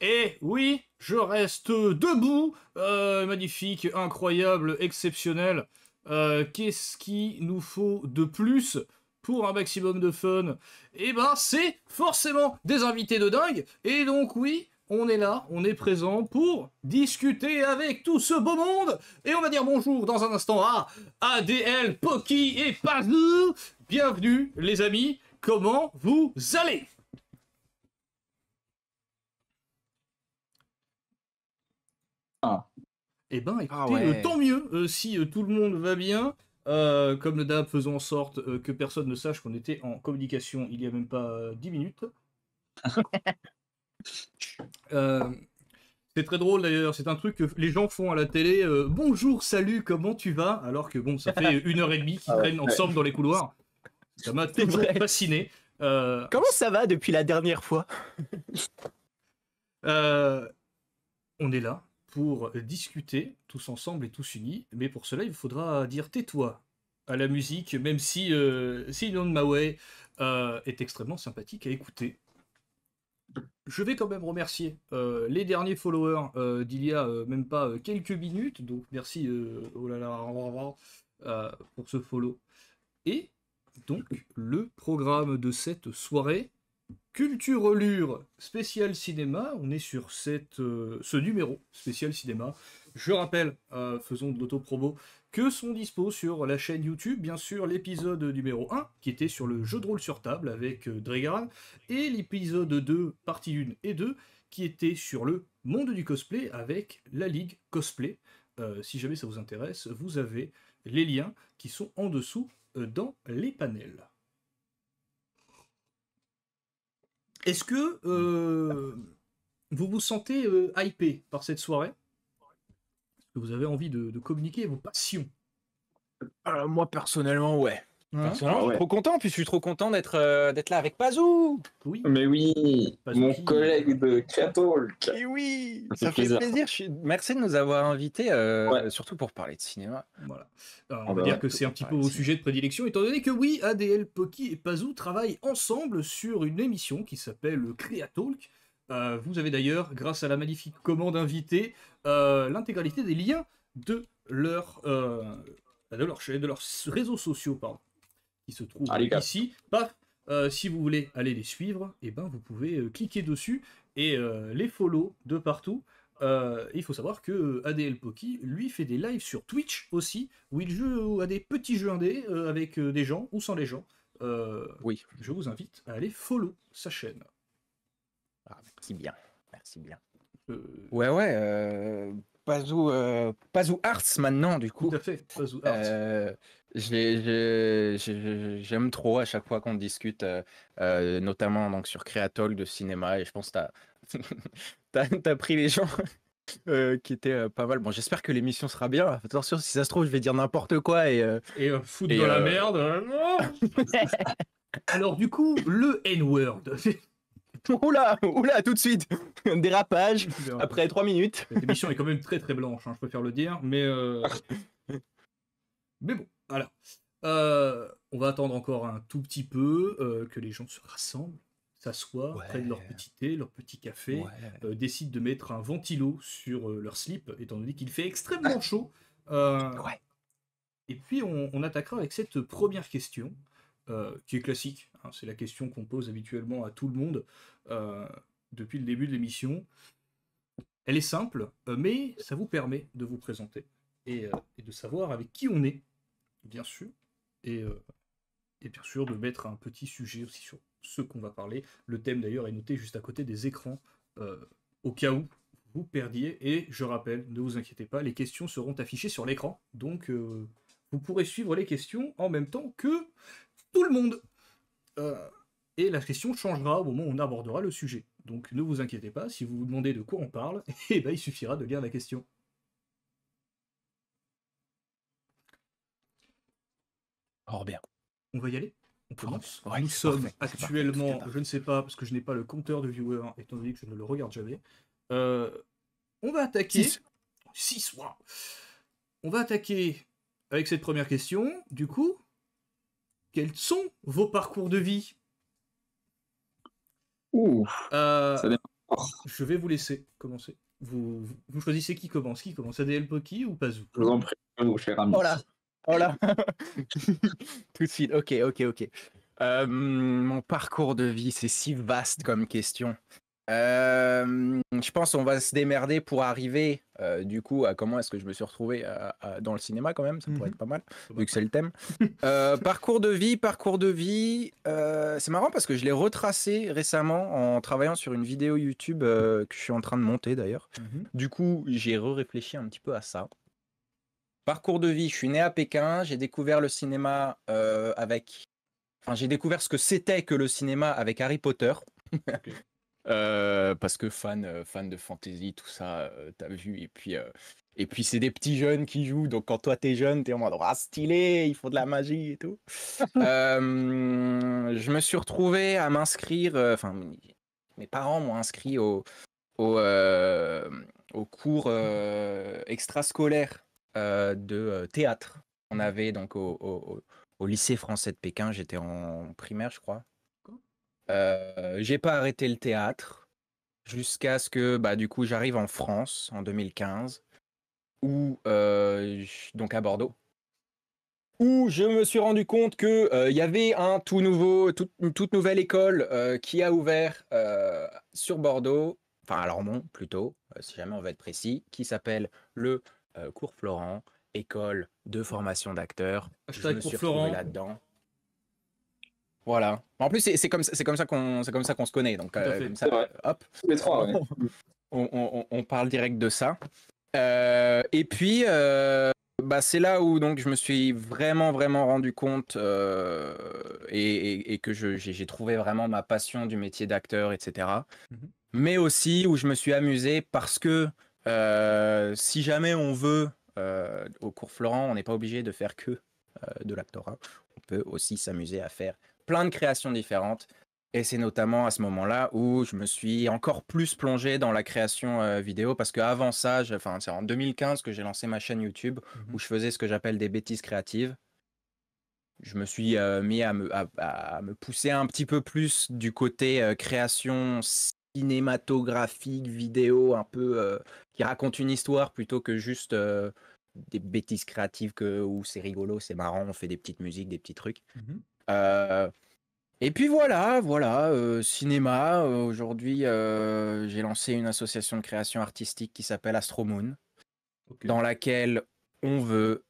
Et oui, je reste debout, magnifique, incroyable, exceptionnel. Qu'est-ce qu'il nous faut de plus pour un maximum de fun? Eh ben, c'est forcément des invités de dingue. Et donc oui, on est là, on est présent pour discuter avec tout ce beau monde. Et on va dire bonjour dans un instant à ADL, Poki et Pazou. Bienvenue les amis, comment vous allez? Ah, Eh ben, Ah écoutez, ouais. tant mieux si tout le monde va bien. Comme le DAB, faisons en sorte que personne ne sache qu'on était en communication il y a même pas 10 minutes. Euh, c'est très drôle d'ailleurs, c'est un truc que les gens font à la télé. Bonjour, salut, comment tu vas? Alors que bon, ça fait 1 heure et demie qu'ils ah ouais. traînent ensemble dans les couloirs. Ça m'a C'est toujours vrai. fasciné. Euh, Comment ça va depuis la dernière fois? euh, on est là pour discuter tous ensemble et tous unis, mais pour cela il faudra dire tais-toi à la musique, même si On My Way est extrêmement sympathique à écouter. Je vais quand même remercier les derniers followers d'il y a même pas quelques minutes, donc merci oh là là, pour ce follow. Et donc le programme de cette soirée, Culture Lure spécial cinéma, on est sur ce numéro spécial cinéma. Je rappelle, faisons de l'auto-promo, que sont dispo sur la chaîne YouTube, bien sûr, l'épisode numéro 1, qui était sur le jeu de rôle sur table avec Dregaran, et l'épisode 2, partie 1 et 2, qui était sur le monde du cosplay avec la Ligue Cosplay. Si jamais ça vous intéresse, vous avez les liens qui sont en dessous dans les panels. Est-ce que vous vous sentez hypé par cette soirée? Est-ce que vous avez envie de communiquer vos passions? Moi personnellement, ouais. Hein? Personnellement, Ah je suis ouais. trop content, puis je suis trop content d'être là avec Pazou. Oui, Mais oui, mon Pazouki. collègue de Creatalk. Et oui, Ça ça fait fait plaisir. plaisir. Merci de nous avoir invités, Ouais. surtout pour parler de cinéma. Voilà. Ah On va bah dire ouais. que c'est un petit peu Parler de vos cinéma. sujets de prédilection, étant donné que oui, ADL, Poki et Pazou travaillent ensemble sur une émission qui s'appelle Creatalk. Vous avez d'ailleurs, grâce à la magnifique commande invitée, l'intégralité des liens de de leurs réseaux sociaux, pardon, qui se trouvent Allez, gars. ici. Paf, si vous voulez aller les suivre, et ben vous pouvez cliquer dessus et les follow de partout. Il faut savoir que ADL Poki, lui, fait des lives sur Twitch aussi, où il joue à des petits jeux indés avec des gens ou sans les gens. Oui. Je vous invite à aller follow sa chaîne. Ah, merci bien. Merci bien. Euh, Ouais. Pazou Arts maintenant, du Tout coup. à fait, Pazou Art. J'aime trop à chaque fois qu'on discute, notamment donc, sur Creatalk de cinéma, et je pense que t'as pris les gens qui étaient pas mal. Bon, j'espère que l'émission sera bien. Attention, si ça se trouve, je vais dire n'importe quoi. Et foutre Et, dans la merde. Alors du coup, le N-word. Oula, tout de suite. Dérapage, après 3 minutes. Cette émission est quand même très très blanche, hein, je préfère le dire, mais bon, voilà. On va attendre encore un tout petit peu que les gens se rassemblent, s'assoient, prennent leur petit thé, leur petit café, décident de mettre un ventilo sur leur slip, étant donné qu'il fait extrêmement chaud. Ouais. Et puis on attaquera avec cette première question, qui est classique, hein, c'est la question qu'on pose habituellement à tout le monde depuis le début de l'émission. Elle est simple, mais ça vous permet de vous présenter et de savoir avec qui on est, bien sûr, et bien sûr de mettre un petit sujet aussi sur ce qu'on va parler. Le thème d'ailleurs est noté juste à côté des écrans, au cas où vous perdiez. Et je rappelle, ne vous inquiétez pas, les questions seront affichées sur l'écran, donc vous pourrez suivre les questions en même temps que tout le monde. Et la question changera au moment où on abordera le sujet. Donc ne vous inquiétez pas, si vous vous demandez de quoi on parle, eh ben, il suffira de lire la question. Oh bien. On va y aller? On commence. Ouais, Nous c'est sommes parfait, c'est actuellement, parfait. je ne sais pas, parce que je n'ai pas le compteur de viewers, étant donné que je ne le regarde jamais. On va attaquer... 6, wow. On va attaquer avec cette première question. Du coup, quels sont vos parcours de vie? Ouh. Euh, Ça dépend. Je vais vous laisser commencer. Vous choisissez qui commence. Qui commence, ADL Poki ou Pazou? Je vous en prie, mon cher ami. Voilà. Voilà. Tout de suite. Ok. Mon parcours de vie, c'est si vaste comme question. Je pense qu'on va se démerder pour arriver du coup à comment est-ce que je me suis retrouvé dans le cinéma quand même, ça pourrait être pas mal, vu que c'est le thème. Parcours de vie, c'est marrant parce que je l'ai retracé récemment en travaillant sur une vidéo YouTube que je suis en train de monter d'ailleurs. Du coup, j'ai réfléchi un petit peu à ça. Parcours de vie, je suis né à Pékin, j'ai découvert le cinéma j'ai découvert ce que c'était que le cinéma avec Harry Potter. Ok. Parce que fan de fantasy, tout ça, t'as vu. Et puis c'est des petits jeunes qui jouent. Donc quand toi t'es jeune, t'es en mode ah, stylé, ils font de la magie et tout. Je me suis retrouvé à m'inscrire. Enfin, mes parents m'ont inscrit au cours extrascolaire de théâtre. On avait donc au lycée français de Pékin. J'étais en primaire, je crois. J'ai pas arrêté le théâtre jusqu'à ce que du coup j'arrive en France en 2015 où donc à Bordeaux où je me suis rendu compte que y avait une toute nouvelle école qui a ouvert sur Bordeaux, enfin à Lormont plutôt, si jamais on veut être précis, qui s'appelle le Cours Florent, école de formation d'acteurs. Je me suis retrouvé là-dedans. Voilà. En plus, c'est comme ça qu'on se connaît. Donc, comme ça, hop. Tous les trois, ouais. on parle direct de ça. Et puis, c'est là où donc je me suis vraiment rendu compte et que j'ai trouvé vraiment ma passion du métier d'acteur, etc. Mais aussi où je me suis amusé parce que si jamais on veut au cours Florent, on n'est pas obligé de faire que de l'actorat. On peut aussi s'amuser à faire plein de créations différentes. Et c'est notamment à ce moment-là où je me suis encore plus plongé dans la création vidéo parce qu'avant ça, c'est en 2015 que j'ai lancé ma chaîne YouTube où je faisais ce que j'appelle des bêtises créatives. Je me suis mis à me pousser un petit peu plus du côté création cinématographique, vidéo, un peu qui raconte une histoire plutôt que juste des bêtises créatives où c'est rigolo, c'est marrant, on fait des petites musiques, des petits trucs. Et puis voilà, cinéma. Aujourd'hui, j'ai lancé une association de création artistique qui s'appelle Astromoon, dans laquelle on veut,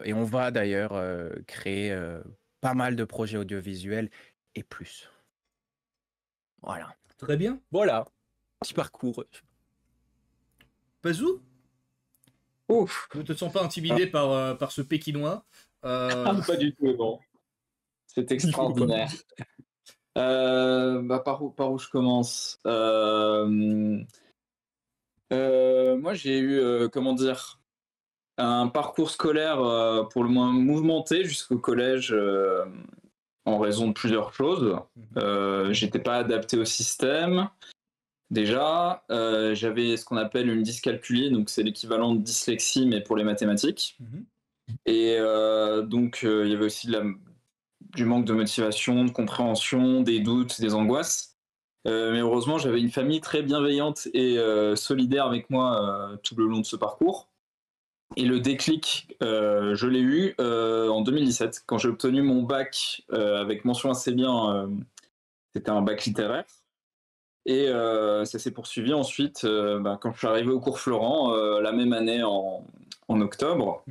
et on va d'ailleurs créer pas mal de projets audiovisuels et plus. Voilà. Très bien. Voilà, petit parcours. Pazou? Ouf. Ne te sens pas intimidé par ce Pékinois? Pas du tout, bon. C'est extraordinaire. Par où je commence? Moi, j'ai eu, un parcours scolaire pour le moins mouvementé jusqu'au collège en raison de plusieurs choses. J'étais pas adapté au système. Déjà, j'avais ce qu'on appelle une dyscalculie, donc c'est l'équivalent de dyslexie, mais pour les mathématiques. Et donc, il y avait aussi du manque de motivation, de compréhension, des doutes, des angoisses. Mais heureusement, j'avais une famille très bienveillante et solidaire avec moi tout le long de ce parcours. Et le déclic, je l'ai eu en 2017, quand j'ai obtenu mon bac avec mention assez bien. C'était un bac littéraire. Et ça s'est poursuivi ensuite quand je suis arrivé au cours Florent, la même année en octobre.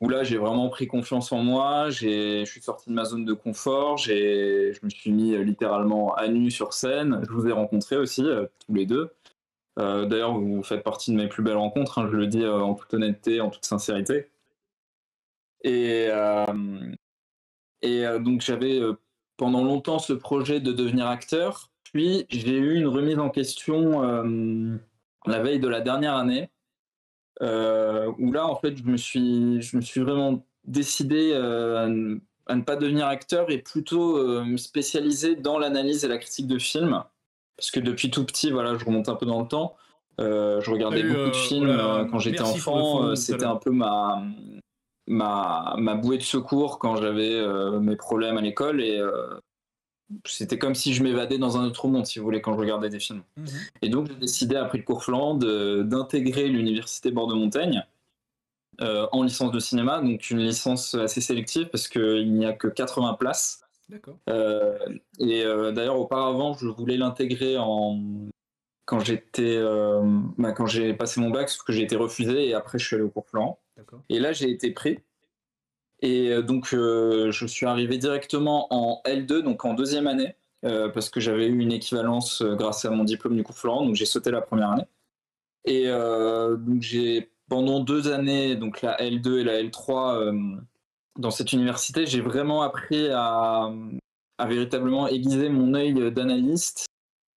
Où là j'ai vraiment pris confiance en moi, je suis sorti de ma zone de confort, je me suis mis littéralement à nu sur scène, je vous ai rencontrés aussi, tous les deux. D'ailleurs vous faites partie de mes plus belles rencontres, je le dis en toute honnêteté, en toute sincérité. Et donc j'avais pendant longtemps ce projet de devenir acteur, puis j'ai eu une remise en question la veille de la dernière année, où là en fait je me suis vraiment décidé à ne pas devenir acteur et plutôt me spécialiser dans l'analyse et la critique de films, parce que depuis tout petit, voilà, je remonte un peu dans le temps, je regardais beaucoup de films quand j'étais enfant, c'était un peu ma bouée de secours quand j'avais mes problèmes à l'école, c'était comme si je m'évadais dans un autre monde, si vous voulez, quand je regardais des films. Et donc j'ai décidé, après le cours Flan, d'intégrer l'université Bordeaux-Montaigne en licence de cinéma, donc une licence assez sélective parce qu'il n'y a que 80 places. D'accord. D'ailleurs, auparavant, je voulais l'intégrer quand quand j'ai passé mon bac, sauf que j'ai été refusé et après je suis allé au cours Flan. Et là, j'ai été pris. Et donc, je suis arrivé directement en L2, donc en deuxième année, parce que j'avais eu une équivalence grâce à mon diplôme du cours Florent, donc j'ai sauté la première année. Et donc, pendant 2 années, donc la L2 et la L3, dans cette université, j'ai vraiment appris à véritablement aiguiser mon œil d'analyste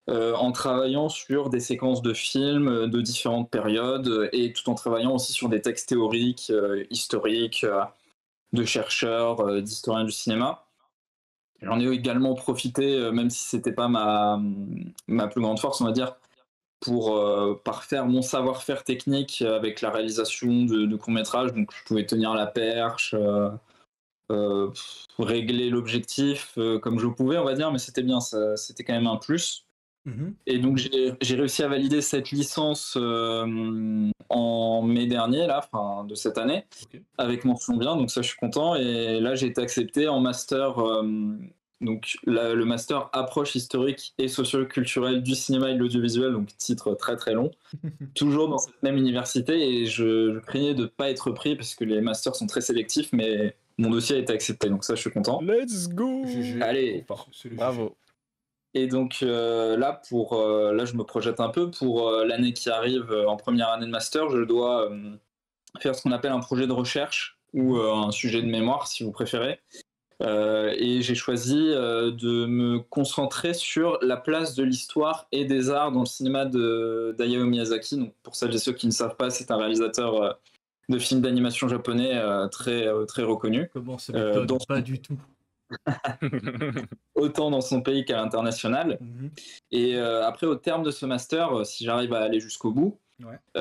en travaillant sur des séquences de films de différentes périodes et tout en travaillant aussi sur des textes théoriques, historiques, de chercheurs, d'historiens du cinéma. J'en ai également profité, même si c'était pas ma plus grande force, on va dire, pour parfaire mon savoir-faire technique avec la réalisation de courts-métrages. Donc je pouvais tenir la perche, régler l'objectif comme je pouvais, on va dire, mais c'était bien, c'était quand même un plus. Et donc j'ai réussi à valider cette licence en mai dernier, de cette année, avec mention bien, donc ça je suis content. Et là j'ai été accepté en master, donc le master approche historique et socio-culturelle du cinéma et de l'audiovisuel, donc titre très très long, toujours dans cette même université. Et je craignais de ne pas être pris parce que les masters sont très sélectifs, mais mon dossier a été accepté, donc ça je suis content. Let's go. Allez, bravo. Et donc là, je me projette un peu pour l'année qui arrive en première année de master. Je dois faire ce qu'on appelle un projet de recherche ou un sujet de mémoire, si vous préférez. Et j'ai choisi de me concentrer sur la place de l'histoire et des arts dans le cinéma d'Hayao Miyazaki. Donc, pour celles et ceux qui ne savent pas, c'est un réalisateur de films d'animation japonais très reconnu. Comment ça m'étonne pas du tout. Autant dans son pays qu'à l'international. Et après, au terme de ce master, si j'arrive à aller jusqu'au bout,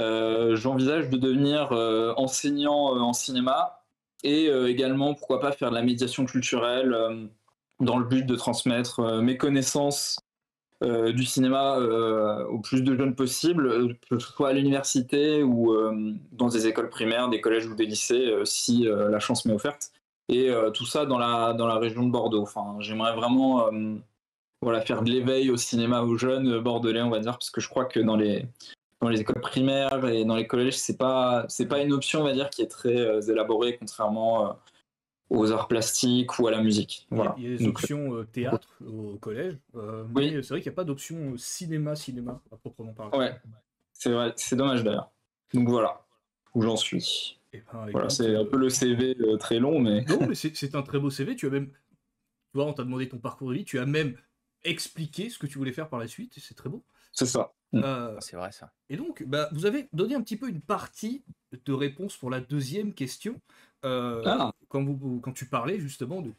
j'envisage de devenir enseignant en cinéma et également, pourquoi pas, faire de la médiation culturelle dans le but de transmettre mes connaissances du cinéma au plus de jeunes possible, que ce soit à l'université ou dans des écoles primaires, des collèges ou des lycées, si la chance m'est offerte. Et tout ça dans la région de Bordeaux. Enfin, j'aimerais vraiment faire de l'éveil au cinéma aux jeunes bordelais, on va dire, parce que je crois que dans les écoles primaires et dans les collèges, c'est pas une option, on va dire, qui est très élaborée, contrairement aux arts plastiques ou à la musique. Voilà. Il y a des options théâtre au collège, mais c'est vrai qu'il n'y a pas d'option cinéma à proprement parler. Ouais, c'est vrai, c'est dommage d'ailleurs. Donc voilà où j'en suis. Voilà, c'est un peu le CV très long, mais... Non, mais c'est un très beau CV. Tu as même... Tu vois, on t'a demandé ton parcours de vie, tu as même expliqué ce que tu voulais faire par la suite, et c'est très beau. C'est ça. C'est vrai, ça. Et donc, vous avez donné un petit peu une partie de réponse pour la deuxième question, quand tu parlais justement de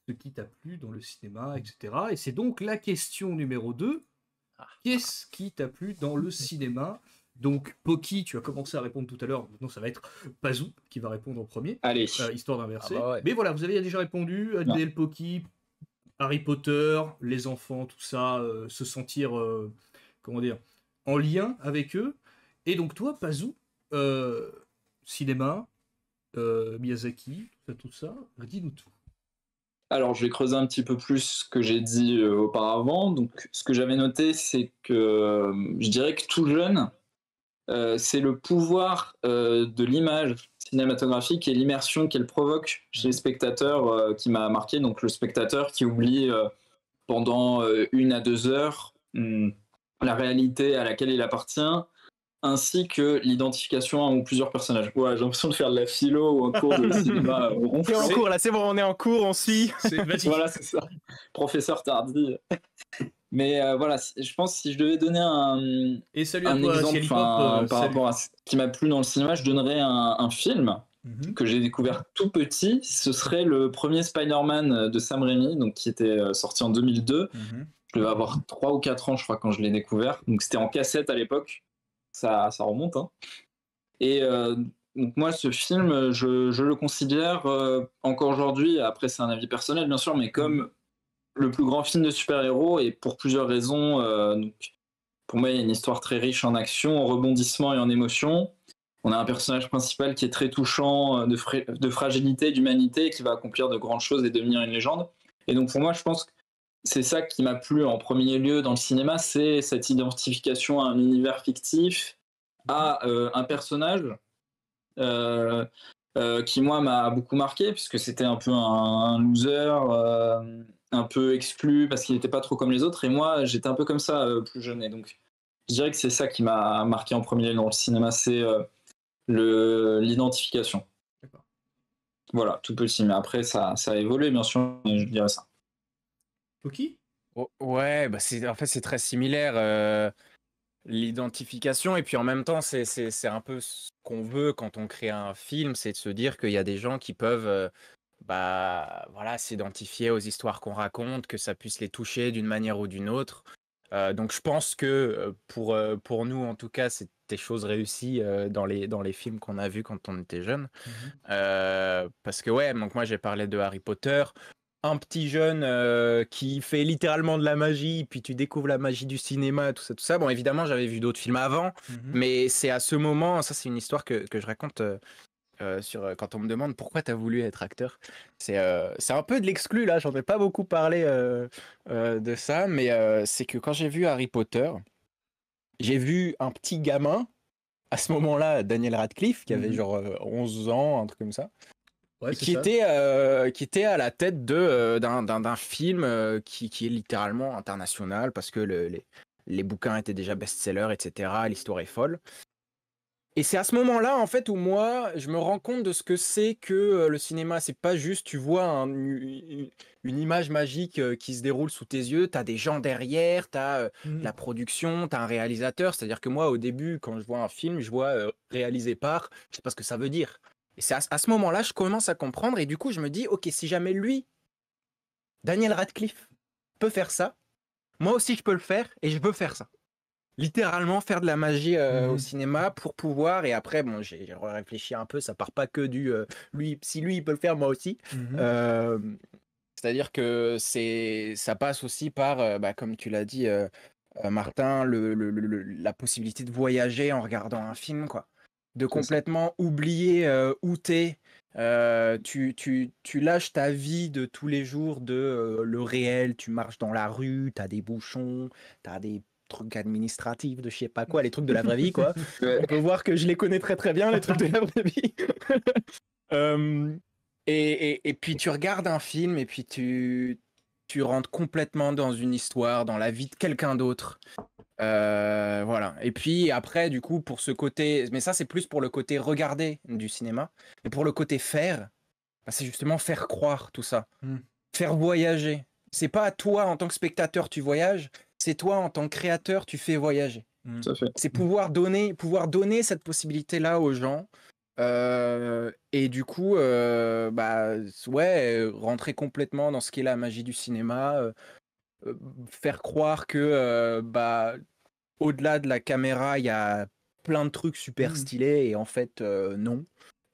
ce qui t'a plu dans le cinéma, etc. Et c'est donc la question numéro 2. Qu'est-ce qui t'a plu dans le cinéma ? Donc, Poki, tu as commencé à répondre tout à l'heure. Maintenant, ça va être Pazou qui va répondre en premier. Allez. Histoire d'inverser. Ouais. Mais voilà, vous avez déjà répondu. Adèle, Poki, Harry Potter, les enfants, tout ça, se sentir, en lien avec eux. Et donc, toi, Pazou, cinéma, Miyazaki, tout ça, dis-nous tout. Alors, je vais creuser un petit peu plus ce que j'ai dit auparavant. Donc, ce que j'avais noté, c'est que je dirais que tout jeune, c'est le pouvoir de l'image cinématographique et l'immersion qu'elle provoque chez les spectateurs qui m'a marqué. Donc le spectateur qui oublie pendant 1 à 2 heures la réalité à laquelle il appartient, ainsi que l'identification à un ou plusieurs personnages. Ouais, j'ai l'impression de faire de la philo ou un cours de cinéma. On est en cours, là, c'est bon, on est en cours, on suit. Voilà, c'est ça. Professeur Tardy. Mais voilà, je pense que si je devais donner un exemple par rapport à ce qui m'a plu dans le cinéma, je donnerais un film que j'ai découvert tout petit. Ce serait le premier Spider-Man de Sam Raimi, donc, qui était sorti en 2002. Je devais avoir 3 ou 4 ans, je crois, quand je l'ai découvert. Donc c'était en cassette à l'époque. Ça remonte. Hein. Et donc moi, ce film, je le considère encore aujourd'hui, après c'est un avis personnel bien sûr, mais comme le plus grand film de super-héros et pour plusieurs raisons. Donc, pour moi, il y a une histoire très riche en action, en rebondissements et en émotions. On a un personnage principal qui est très touchant, de fragilité, d'humanité, qui va accomplir de grandes choses et devenir une légende. Et donc pour moi, je pense que c'est ça qui m'a plu en premier lieu dans le cinéma, c'est cette identification à un univers fictif, à un personnage euh, qui moi m'a beaucoup marqué, puisque c'était un peu un loser, un peu exclu, parce qu'il n'était pas trop comme les autres, et moi j'étais un peu comme ça plus jeune. Et donc je dirais que c'est ça qui m'a marqué en premier lieu dans le cinéma, c'est l'identification. D'accord. Voilà, tout petit, mais après ça a évolué bien sûr, mais je dirais ça. Toki? Ouais, bah en fait c'est très similaire, l'identification, et puis en même temps c'est un peu ce qu'on veut quand on crée un film, c'est de se dire qu'il y a des gens qui peuvent bah voilà, s'identifier aux histoires qu'on raconte, que ça puisse les toucher d'une manière ou d'une autre. Donc je pense que pour nous en tout cas c'était chose réussie dans les films qu'on a vus quand on était jeune. Parce que ouais, donc moi j'ai parlé de Harry Potter, un petit jeune qui fait littéralement de la magie, puis tu découvres la magie du cinéma, tout ça, tout ça. Bon, évidemment, j'avais vu d'autres films avant, mais c'est à ce moment, ça c'est une histoire que je raconte quand on me demande pourquoi tu as voulu être acteur. C'est un peu de l'exclu là, j'en ai pas beaucoup parlé de ça, mais c'est que quand j'ai vu Harry Potter, j'ai vu un petit gamin, à ce moment-là, Daniel Radcliffe, qui avait genre 11 ans, un truc comme ça. Ouais, Qui était à la tête d'un film qui est littéralement international parce que les bouquins étaient déjà best-sellers, etc. L'histoire est folle. Et c'est à ce moment-là, en fait, où moi, je me rends compte de ce que c'est que le cinéma. C'est pas juste, tu vois une image magique qui se déroule sous tes yeux, t'as des gens derrière, t'as la production, t'as un réalisateur. C'est-à-dire que moi, au début, quand je vois un film, je vois réalisé par, je sais pas ce que ça veut dire. Et c'est à ce moment-là, je commence à comprendre, et du coup, je me dis, ok, si jamais lui, Daniel Radcliffe, peut faire ça, moi aussi, je peux le faire, et je peux faire ça. Littéralement faire de la magie au cinéma pour pouvoir, et après bon j'ai réfléchi un peu, ça part pas que du lui, si lui il peut le faire, moi aussi. C'est-à-dire que ça passe aussi par bah, comme tu l'as dit Martin, la possibilité de voyager en regardant un film, quoi, de complètement oublier où t'es. Tu lâches ta vie de tous les jours de le réel, tu marches dans la rue, t'as des bouchons, t'as des trucs administratifs de je sais pas quoi, les trucs de la vraie vie, quoi. On peut voir que je les connais très très bien, les trucs de la vraie vie. Et puis tu regardes un film et puis tu rentres complètement dans une histoire, dans la vie de quelqu'un d'autre. Voilà. Et puis après, du coup, pour ce côté, mais ça c'est plus pour le côté regarder du cinéma, et pour le côté faire, bah, c'est justement faire croire tout ça, faire voyager. C'est pas toi en tant que spectateur tu voyages, c'est toi en tant que créateur tu fais voyager. C'est pouvoir donner cette possibilité-là aux gens. Et du coup, bah ouais, rentrer complètement dans ce qu'est la magie du cinéma, faire croire que bah au-delà de la caméra, il y a plein de trucs super stylés, et en fait, non.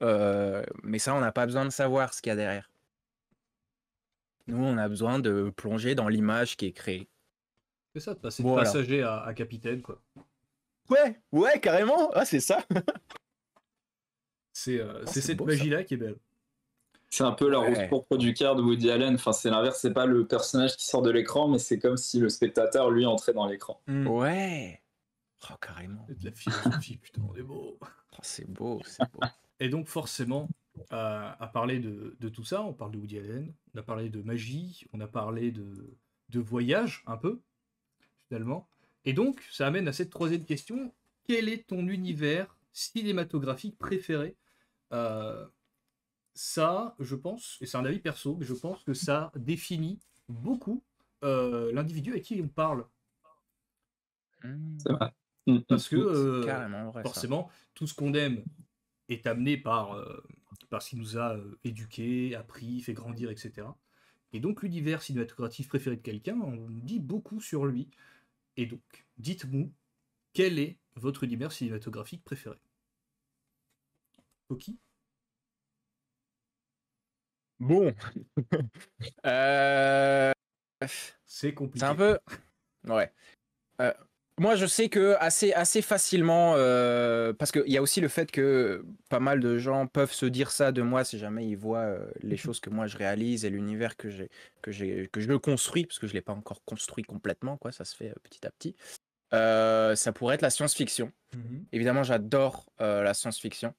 Mais ça, on n'a pas besoin de savoir ce qu'il y a derrière. Nous, on a besoin de plonger dans l'image qui est créée. C'est ça, de passer de passager à capitaine, quoi. Ouais, carrément. Ah, c'est ça. C'est cette magie-là qui est belle. C'est un peu la route propre du cœur de Woody Allen. Enfin, c'est l'inverse, c'est pas le personnage qui sort de l'écran, mais c'est comme si le spectateur, lui, entrait dans l'écran. Ouais. Oh, carrément. C'est de la philosophie, putain, on est beau. Oh, c'est beau, c'est beau. Et donc, forcément, à parler de tout ça, on parle de Woody Allen, on a parlé de magie, on a parlé de voyage, un peu, finalement. Et donc, ça amène à cette troisième question. Quel est ton univers cinématographique préféré? Ça, je pense, et c'est un avis perso, mais je pense que ça définit beaucoup l'individu à qui on parle. C'est vrai. Parce que, carrément vrai, forcément, ça. Tout ce qu'on aime est amené par ce qui nous a éduqués, appris, fait grandir, etc. Et donc, l'univers cinématographique préféré de quelqu'un, on dit beaucoup sur lui. Et donc, dites-nous, quel est votre univers cinématographique préféré? Poki? Bon. C'est compliqué. C'est un peu... Ouais. Euh, Moi, je sais que assez facilement, parce qu'il y a aussi le fait que pas mal de gens peuvent se dire ça de moi si jamais ils voient les choses que moi je réalise et l'univers que je construis, parce que je l'ai pas encore construit complètement, quoi. Ça se fait petit à petit. Ça pourrait être la science-fiction. Évidemment, j'adore la science-fiction,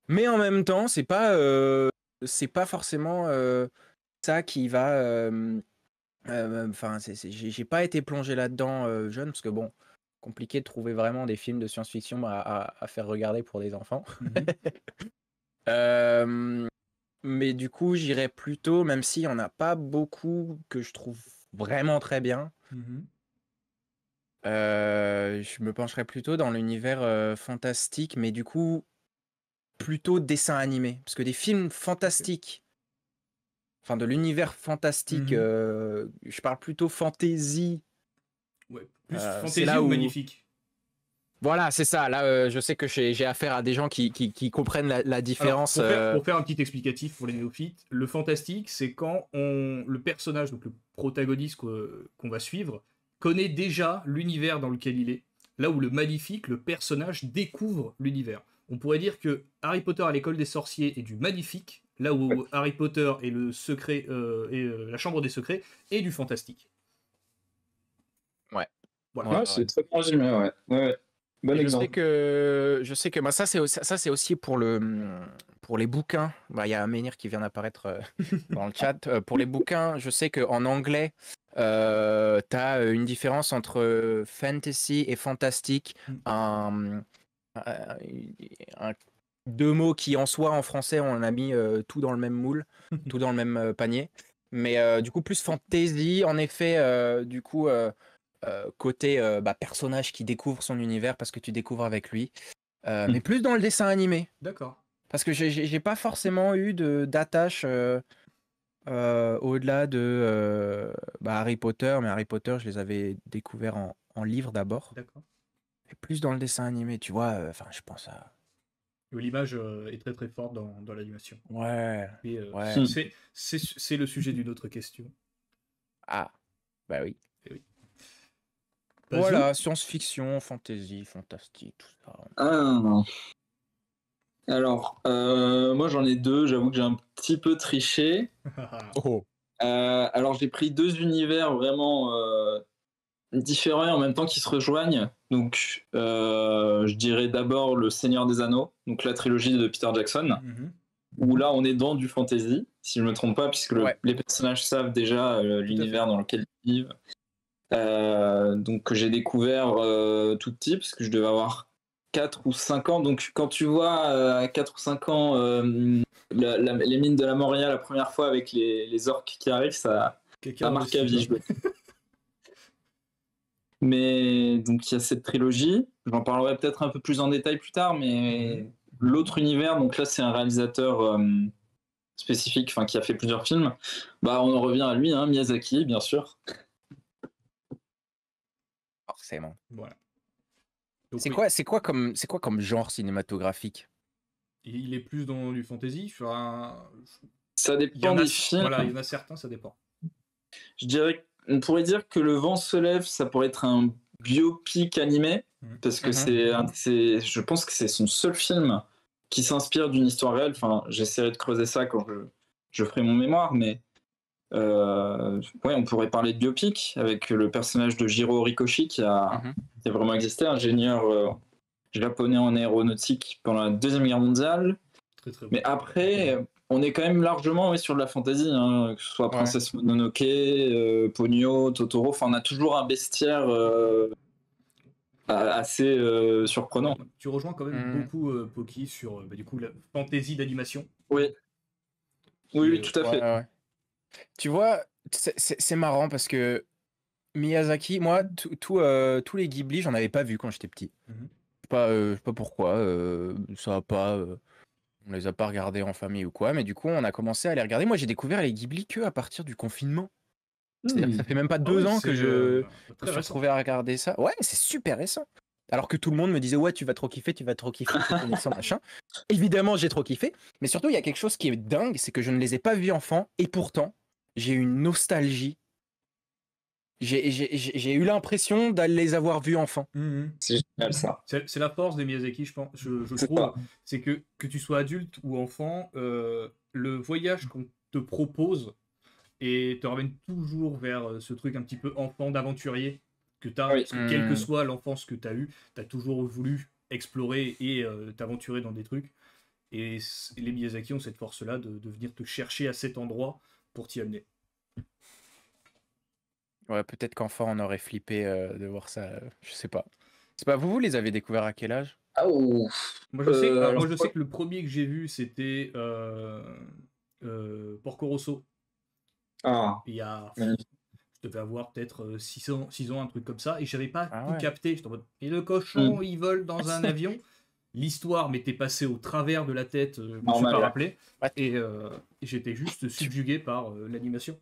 mais en même temps, c'est pas forcément ça qui va. Enfin, j'ai pas été plongé là-dedans jeune, parce que bon, compliqué de trouver vraiment des films de science-fiction à faire regarder pour des enfants. Euh, mais du coup, j'irais plutôt, même s'il y en a pas beaucoup que je trouve vraiment très bien, je me pencherais plutôt dans l'univers fantastique, mais du coup, plutôt dessin animé. Parce que des films fantastiques, enfin de l'univers fantastique, je parle plutôt fantasy. Ouais, plus c'est fantasy là ou où... magnifique. Voilà, c'est ça. Là, je sais que j'ai affaire à des gens qui comprennent la différence. Alors, pour faire un petit explicatif pour les néophytes, le fantastique, c'est quand le personnage, donc le protagoniste qu'on va suivre, connaît déjà l'univers dans lequel il est. Là où le magnifique, le personnage découvre l'univers. On pourrait dire que Harry Potter à l'école des sorciers est du magnifique, là où Harry Potter est le secret la chambre des secrets est du fantastique. Ouais. Voilà. Ouais, c'est très bien résumé, ouais. Bon exemple. Je sais que bah, ça c'est aussi pour les bouquins. Bah, il y a Menhir qui vient d'apparaître dans le chat. Pour les bouquins, je sais qu'en anglais, tu as une différence entre fantasy et fantastique. Deux mots qui en soi en français on a mis tout dans le même moule, tout dans le même panier. Mais du coup plus fantasy, en effet, du coup côté personnage qui découvre son univers parce que tu découvres avec lui, mais plus dans le dessin animé. D'accord. Parce que j'ai pas forcément eu d'attache au-delà de Harry Potter, mais Harry Potter je les avais découverts en livre d'abord. D'accord. Et plus dans le dessin animé, tu vois, enfin je pense à... L'image est très très forte dans l'animation. Ouais. Et, Ouais. c'est le sujet d'une autre question. Ah, bah oui. Et oui. Voilà, science-fiction, fantasy, fantastique, tout ça. Ah. Alors, moi j'en ai deux, j'avoue que j'ai un petit peu triché. Oh. Alors j'ai pris deux univers vraiment différents et en même temps qui se rejoignent. Donc je dirais d'abord Le Seigneur des Anneaux, donc la trilogie de Peter Jackson, où là on est dans du fantasy, si je ne me trompe pas, puisque les personnages savent déjà l'univers dans lequel ils vivent. Donc que j'ai découvert tout petit, parce que je devais avoir 4 ou 5 ans. Donc quand tu vois à 4 ou 5 ans les mines de la Moria la première fois avec les orques qui arrivent, ça marque à vie. Mais donc il y a cette trilogie, j'en parlerai peut-être un peu plus en détail plus tard, mais l'autre univers, donc là c'est un réalisateur spécifique, enfin qui a fait plusieurs films, bah on en revient à lui, hein, Miyazaki bien sûr. Forcément. Voilà. C'est quoi comme genre cinématographique? Il est plus dans du fantasy. Ça dépend des films. Voilà, il y en a certains, ça dépend. Je dirais, on pourrait dire que Le Vent se lève, ça pourrait être un biopic animé, parce que je pense que c'est son seul film qui s'inspire d'une histoire réelle. Enfin, j'essaierai de creuser ça quand je ferai mon mémoire, mais on pourrait parler de biopic avec le personnage de Jiro Horikoshi qui a vraiment existé, ingénieur japonais en aéronautique pendant la Deuxième Guerre mondiale. Très, très bon. Mais après, on est quand même largement sur de la fantasy, hein, que ce soit Princesse Mononoke, Ponyo, Totoro. Enfin, on a toujours un bestiaire assez surprenant. Tu rejoins quand même beaucoup Poki sur du coup la fantasy d'animation. Oui, tout à fait. Ouais. Tu vois, c'est marrant parce que Miyazaki, moi, tous les Ghibli, j'en avais pas vu quand j'étais petit. Je sais pas pourquoi, ça a pas, on les a pas regardés en famille ou quoi, mais du coup, on a commencé à les regarder. Moi, j'ai découvert les Ghibli que à partir du confinement. C'est-à-dire que ça fait même pas 2 ans que je me suis retrouvé à regarder ça. Ouais, c'est super récent. Alors que tout le monde me disait, ouais, tu vas trop kiffer, machin. Évidemment, j'ai trop kiffé. Mais surtout, il y a quelque chose qui est dingue, c'est que je ne les ai pas vus enfants. Et pourtant, j'ai une nostalgie j'ai eu l'impression d'aller les avoir vus enfants. C'est génial ça. C'est la force des Miyazaki, je pense, je C'est trouve. ça. C'est que tu sois adulte ou enfant, le voyage qu'on te propose et te ramène toujours vers ce truc un petit peu enfant d'aventurier que tu as. Oui. Parce que quelle que soit l'enfance que tu as eue, tu as toujours voulu explorer et t'aventurer dans des trucs. Et les Miyazaki ont cette force-là de venir te chercher à cet endroit pour t'y amener. Ouais, peut-être qu'enfant on aurait flippé de voir ça. Je sais pas. C'est pas vous les avez découverts à quel âge? Ah oh. Moi, je sais, alors, moi, je sais que le premier que j'ai vu, c'était Porco Rosso. Ah, Il y a, magnifique. je devais avoir peut-être 6 ans, un truc comme ça, et j'avais pas Ah tout ouais. capté. J'étais en mode, et le cochon, il vole dans un avion. L'histoire m'était passée au travers de la tête, je me suis Normal, pas ouais. rappelé, Ouais. et j'étais juste subjugué par l'animation.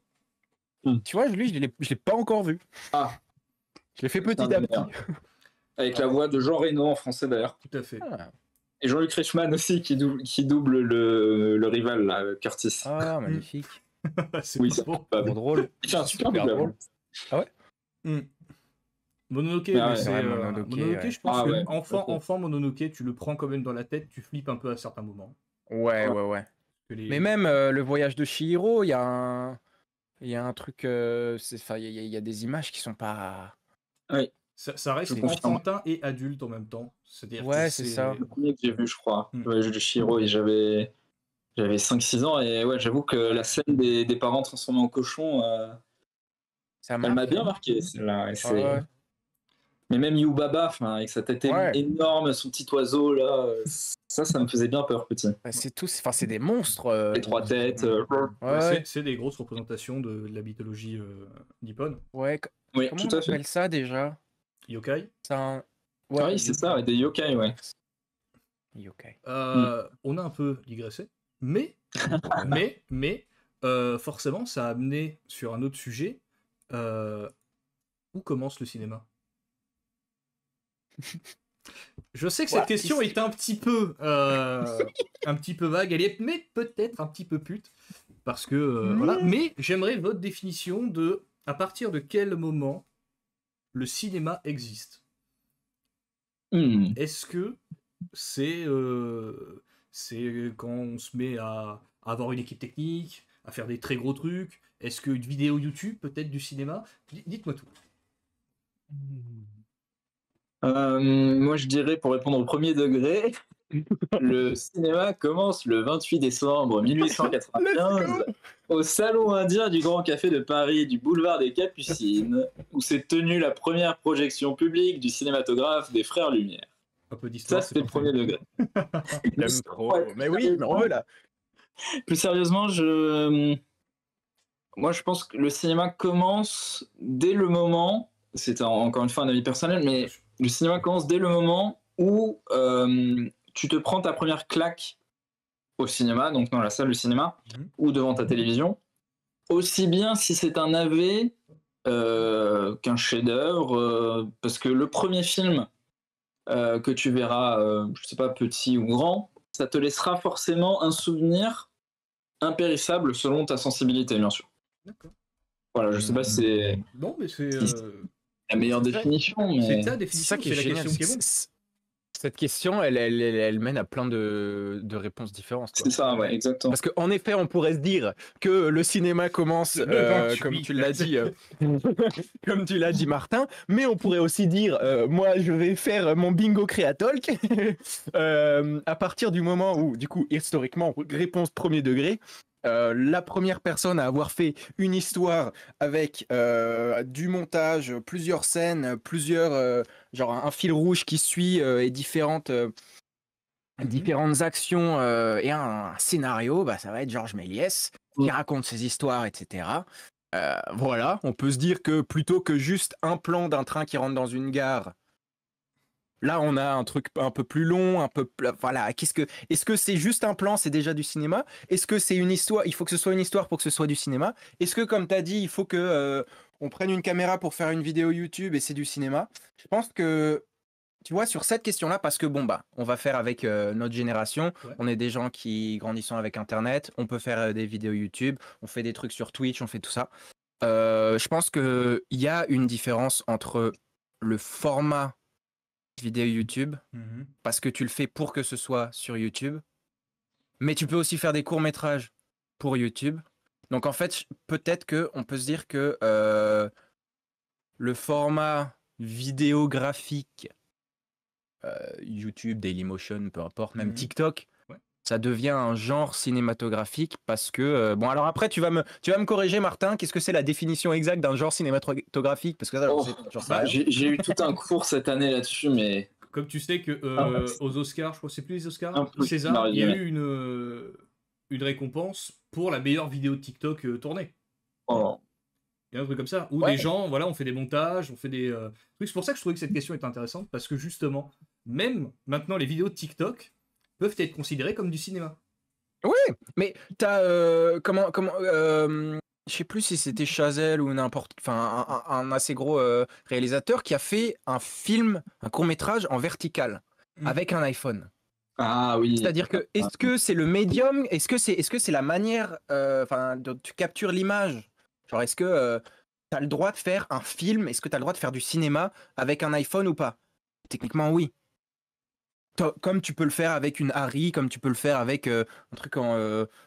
Tu vois, lui, je l'ai pas encore vu. Ah, Je l'ai fait c'est un petit à des petit. meilleurs. Avec la voix de Jean Reno en français d'ailleurs. Tout à fait. Ah, Et Jean-Luc Reichmann aussi qui double le rival, là, Curtis. ah, magnifique. C'est Oui, pas c'est faux. pas Trop drôle. C'est un super Super doublage. drôle. Ah ouais? Mononoke, Ah ouais, mais c'est c'est vrai, Mononoke, ouais. je pense Ah que ouais, enfant Mononoke, tu le prends quand même dans la tête, tu flippes un peu à certains moments. Ouais, ouais, ouais. Que les- Mais même le voyage de Chihiro, il y a un truc. Enfin, il y a des images qui sont pas. Oui, ça reste je confirme. enfantin et adulte en même temps. C'est-à-dire Ouais, que c'est ça. Le premier que j'ai vu, je crois. Mm. Le jeu de Shiro, et j'avais 5-6 ans, et ouais, j'avoue que la scène des parents transformés en cochon, Ça elle m'a marque. bien marqué, celle-là. Et Ah ouais. Mais même Yubaba, enfin, avec sa tête Ouais. énorme, son petit oiseau, là, ça me faisait bien peur, petit. Bah, c'est tous. Enfin, c'est des monstres. Les 3 têtes. Ouais, c'est des grosses représentations de la mythologie nippone. ouais. Oui, Comment tout on à fait. appelle ça déjà? Yokai. C'est un. Ouais, Oui, c'est ça, des yokai, ouais. Yokai. On a un peu digressé, mais forcément, ça a amené sur un autre sujet. Où commence le cinéma? Je sais que cette question est un petit peu vague, mais peut-être un petit peu pute, parce que voilà. Mais j'aimerais votre définition de à partir de quel moment le cinéma existe. Est-ce que c'est quand on se met à avoir une équipe technique, à faire des très gros trucs? Est-ce qu'une vidéo YouTube peut-être du cinéma? Dites-moi tout. Moi, je dirais, pour répondre au premier degré, le cinéma commence le 28 décembre 1895 au Salon indien du Grand Café de Paris, du boulevard des Capucines, où s'est tenue la première projection publique du cinématographe des Frères Lumière. Un peu d'histoire. Ça, c'était le premier degré. J'aime trop. Mais oui, mais on veut là. Plus sérieusement, moi, je pense que le cinéma commence dès le moment, c'est encore une fois un avis personnel, mais le cinéma commence dès le moment où tu te prends ta première claque au cinéma, donc dans la salle de cinéma, ou devant ta télévision, aussi bien si c'est un AV qu'un chef-d'œuvre, parce que le premier film que tu verras, je sais pas, petit ou grand, ça te laissera forcément un souvenir impérissable selon ta sensibilité, bien sûr. D'accord. Voilà, je sais pas si c'est Non, mais c'est la meilleure définition, mais c'est ta C'est définition, ça qui est c'est la génial. question qui est bonne. Cette question, elle mène à plein de réponses différentes, quoi. c'est ça, ouais, exactement. Parce qu'en effet, on pourrait se dire que le cinéma commence, Le 28. comme tu l'as dit, comme tu l'as dit, Martin, mais on pourrait aussi dire, moi, je vais faire mon bingo créatalk à partir du moment où, du coup, historiquement, réponse premier degré, la première personne à avoir fait une histoire avec du montage, plusieurs scènes, genre un fil rouge qui suit et différentes actions et un scénario, bah, ça va être Georges Méliès qui raconte ses histoires, etc. Voilà, on peut se dire que plutôt que juste un plan d'un train qui rentre dans une gare, là on a un truc un peu plus long, voilà. Est-ce que c'est juste un plan, c'est déjà du cinéma? Est-ce que c'est une histoire? Il faut que ce soit une histoire pour que ce soit du cinéma? Est-ce que, comme tu as dit, il faut que on prenne une caméra pour faire une vidéo YouTube et c'est du cinéma? Je pense que, tu vois, sur cette question-là, parce que bon, bah, on va faire avec notre génération. Ouais. On est des gens qui grandissons avec Internet. On peut faire des vidéos YouTube. On fait des trucs sur Twitch. On fait tout ça. Je pense qu'il y a une différence entre le format vidéo YouTube, parce que tu le fais pour que ce soit sur YouTube, mais tu peux aussi faire des courts-métrages pour YouTube. Donc en fait, peut-être qu'on peut se dire que le format vidéographique, YouTube, Dailymotion, peu importe, même TikTok, ça devient un genre cinématographique parce que... bon, alors après, tu vas me corriger, Martin, qu'est-ce que c'est la définition exacte d'un genre cinématographique? Parce que ça, j'en sais rien. J'ai eu tout un cours cette année là-dessus, mais... Comme tu sais que aux Oscars, je crois que c'est plus les Oscars, Impossible César, à il y a résumer. eu une récompense pour la meilleure vidéo de TikTok tournée. Oh. Il y a un truc comme ça, où Ouais. des gens, voilà, on fait des montages, on fait des trucs. C'est pour ça que je trouvais que cette question est intéressante, parce que justement, même maintenant, les vidéos de TikTok peuvent être considérées comme du cinéma. Mais t'as... je sais plus si c'était Chazelle ou n'importe... Enfin, un assez gros réalisateur qui a fait un film, un court-métrage en vertical, avec un iPhone. Ah oui. C'est-à-dire que, est-ce que c'est le médium, est-ce que c'est la manière, enfin, dont tu captures l'image? Genre, est-ce que tu as le droit de faire un film, est-ce que tu as le droit de faire du cinéma avec un iPhone ou pas? Techniquement, oui. Comme tu peux le faire avec une Harry, comme tu peux le faire avec un truc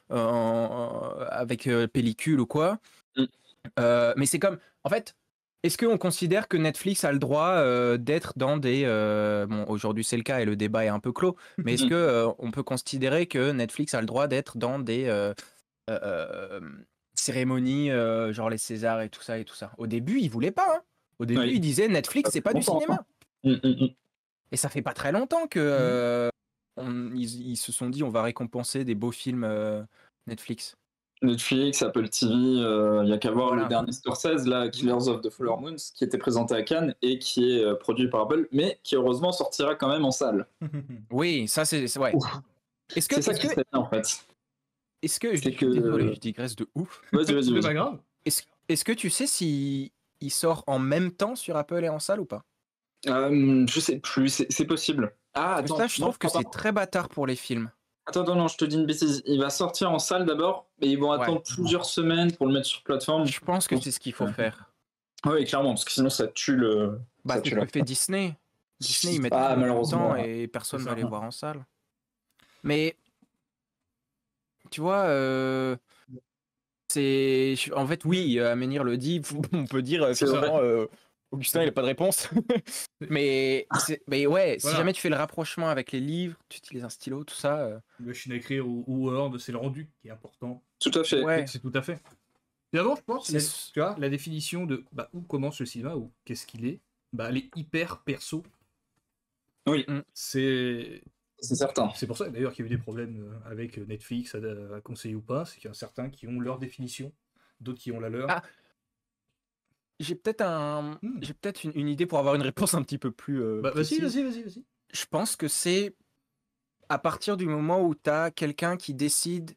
avec pellicule ou quoi. Mais c'est comme, en fait, est-ce qu'on considère que Netflix a le droit d'être dans des... bon, aujourd'hui c'est le cas et le débat est un peu clos, mais est-ce que on peut considérer que Netflix a le droit d'être dans des cérémonies, genre les Césars et tout ça et tout ça? Au début, ils voulaient pas. Hein. Au début, ils disaient Netflix, c'est pas du cinéma. Et ça fait pas très longtemps que ils se sont dit on va récompenser des beaux films Netflix. Netflix, Apple TV, il y a qu'à voir Voilà. le dernier Scorsese, là, Killers of the Flower Moons, qui était présenté à Cannes et qui est produit par Apple, mais qui heureusement sortira quand même en salle. Oui, ça c'est ouais. Est-ce que C'est ça qui serait bien en fait. est-ce que C'est que... désolé, je digresse de ouf. Vas-y. C'est pas grave. Est-ce que tu sais si il sort en même temps sur Apple et en salle ou pas? Je sais plus, c'est possible. Ah, attends. Ça, je trouve que c'est très bâtard pour les films. Attends, non, je te dis une bêtise. Il va sortir en salle d'abord, mais ils vont attendre plusieurs semaines pour le mettre sur plateforme. Je pense que c'est ce qu'il faut faire. Oui, clairement, parce que sinon ça tue le. Bah, c'est ce que fait Disney. Disney, ils mettent malheureusement temps et personne ne va les voir en salle. Mais, tu vois, c'est... En fait, oui, Aménir le dit, on peut dire, finalement, Augustin, il n'a pas de réponse. mais ouais, si jamais tu fais le rapprochement avec les livres, tu utilises un stylo, tout ça... Machine à écrire ou Word, c'est le rendu qui est important. Tout à fait. Ouais. C'est tout à fait. Et d'abord, je pense, tu vois, la définition de où commence le cinéma ou qu'est-ce qu'il est, elle est hyper perso. Oui. C'est certain. C'est pour ça d'ailleurs qu'il y a eu des problèmes avec Netflix à conseiller ou pas, c'est qu'il y a certains qui ont leur définition, d'autres qui ont la leur. Ah, j'ai peut-être une idée pour avoir une réponse un petit peu plus vas-y. Je pense que c'est à partir du moment où tu as quelqu'un qui décide,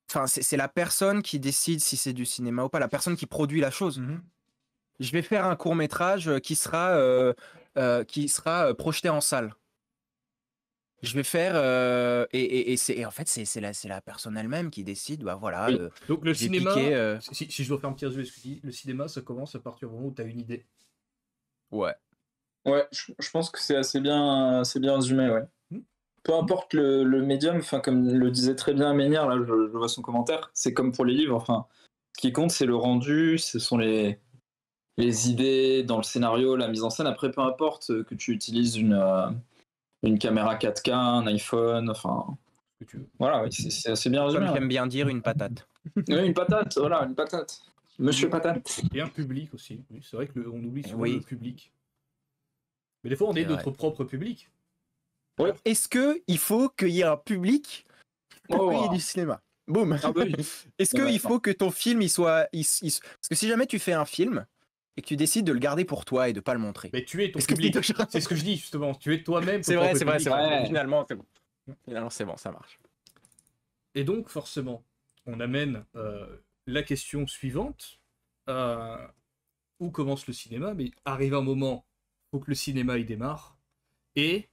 enfin c'est la personne qui décide si c'est du cinéma ou pas, la personne qui produit la chose. Je vais faire un court-métrage qui sera projeté en salle. Je vais faire et en fait c'est la personne elle-même qui décide. Bah voilà. Oui. Donc le cinéma, si je dois faire un petit résumé de ce que tu dis, le cinéma ça commence à partir du moment où tu as une idée. Ouais, je pense que c'est assez bien résumé, ouais. Peu importe le médium, enfin comme le disait très bien Ménière, là je vois son commentaire, c'est comme pour les livres, enfin ce qui compte c'est le rendu, ce sont les idées dans le scénario, la mise en scène. Après peu importe que tu utilises une caméra 4K, un iPhone, enfin voilà, oui, c'est assez bien résumé. Comme j'aime bien dire, une patate. Oui, une patate, voilà, une patate. Monsieur Patate. Et un public aussi. Oui, c'est vrai qu'on oublie souvent le public. Mais des fois, on est notre propre public. Oui. Est-ce qu'il faut qu'il y ait un public pour qu'il y ait du cinéma? Boum. Ah bah oui. Est-ce qu'il faut que ton film, il soit... Parce que si jamais tu fais un film et que tu décides de le garder pour toi et de pas le montrer... Mais tu es ton public. C'est ce que je dis, justement. Tu es toi-même. C'est vrai. Finalement, c'est bon. Finalement, c'est bon, ça marche. Et donc, forcément, on amène la question suivante. Où commence le cinéma? Mais arrive un moment, il faut que le cinéma, il démarre. Et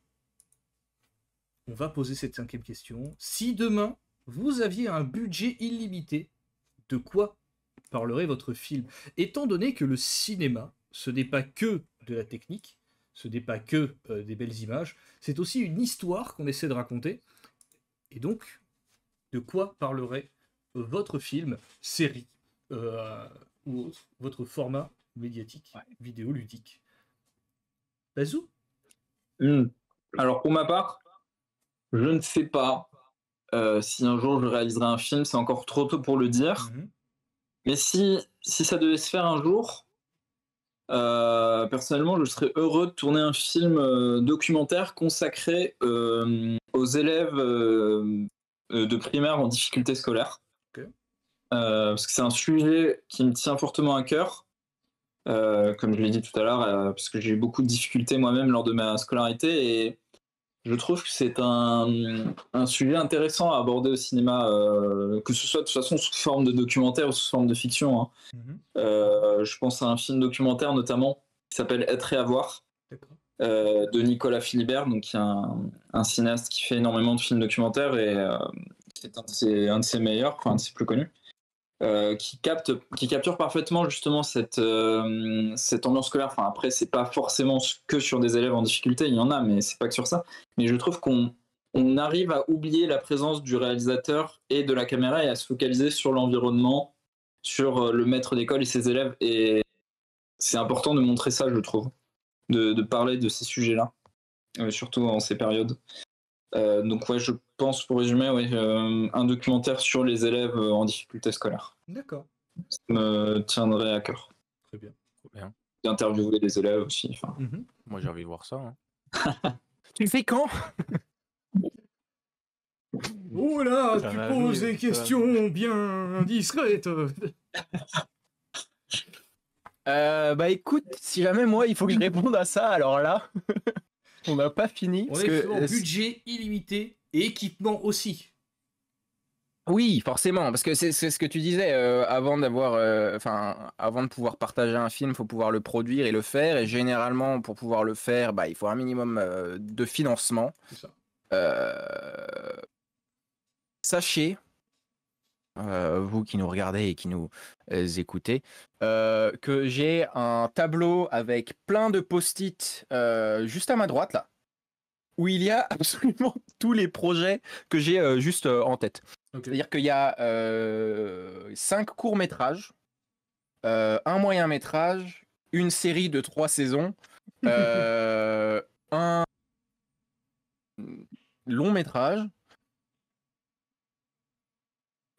on va poser cette 5e question. Si demain, vous aviez un budget illimité, de quoi parlerait votre film. Étant donné que le cinéma, ce n'est pas que de la technique, ce n'est pas que des belles images, c'est aussi une histoire qu'on essaie de raconter. Et donc, de quoi parlerait votre film, série ou autre, votre format médiatique, vidéoludique? Bazou? Alors pour ma part, je ne sais pas si un jour je réaliserai un film, c'est encore trop tôt pour le dire. Mais si ça devait se faire un jour, personnellement, je serais heureux de tourner un film documentaire consacré aux élèves de primaire en difficulté scolaire. Ok. Parce que c'est un sujet qui me tient fortement à cœur. Comme je l'ai dit tout à l'heure, parce que j'ai eu beaucoup de difficultés moi-même lors de ma scolarité, et je trouve que c'est un sujet intéressant à aborder au cinéma, que ce soit de toute façon sous forme de documentaire ou sous forme de fiction, hein. Je pense à un film documentaire notamment qui s'appelle Être et avoir, de Nicolas Philibert, donc qui est un cinéaste qui fait énormément de films documentaires, et c'est un de ses meilleurs, enfin un de ses plus connus. Qui capture parfaitement justement cette ambiance scolaire. Enfin, après, c'est pas forcément que sur des élèves en difficulté, il y en a, mais c'est pas que sur ça. Mais je trouve qu'on arrive à oublier la présence du réalisateur et de la caméra et à se focaliser sur l'environnement, sur le maître d'école et ses élèves. Et c'est important de montrer ça, je trouve, de parler de ces sujets-là, surtout en ces périodes. Donc ouais, je pense, pour résumer, un documentaire sur les élèves en difficulté scolaire. D'accord. Ça me tiendrait à cœur. Très bien. D'interviewer les élèves aussi. Moi, j'ai envie de voir ça. Hein. Tu le fais quand? Oh là, tu poses des questions bien discrètes. Bah écoute, si jamais moi, il faut que je réponde à ça, alors là, on n'a pas fini. On est en budget illimité et équipement aussi. Oui, forcément, parce que c'est ce que tu disais, avant de pouvoir partager un film, il faut pouvoir le produire et le faire, et généralement, pour pouvoir le faire, bah, il faut un minimum de financement. C'est ça. Sachez, vous qui nous regardez et qui nous écoutez, que j'ai un tableau avec plein de post-it juste à ma droite, là, où il y a absolument tous les projets que j'ai juste en tête. Okay. C'est-à-dire qu'il y a 5 courts-métrages, un moyen-métrage, une série de 3 saisons, un long-métrage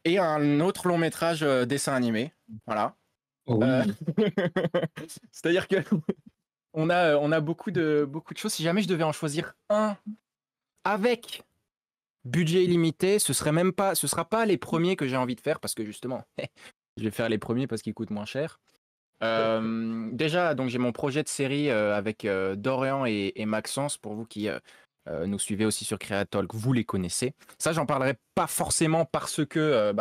et un autre long-métrage dessin animé. Voilà. Oh oui. C'est-à-dire que on a beaucoup de choses. Si jamais je devais en choisir un avec budget illimité, ce sera pas les premiers que j'ai envie de faire, parce que justement, je vais faire les premiers parce qu'ils coûtent moins cher. Déjà, donc j'ai mon projet de série avec Dorian et Maxence, pour vous qui nous suivez aussi sur Creatalk, vous les connaissez. Ça, j'en parlerai pas forcément parce que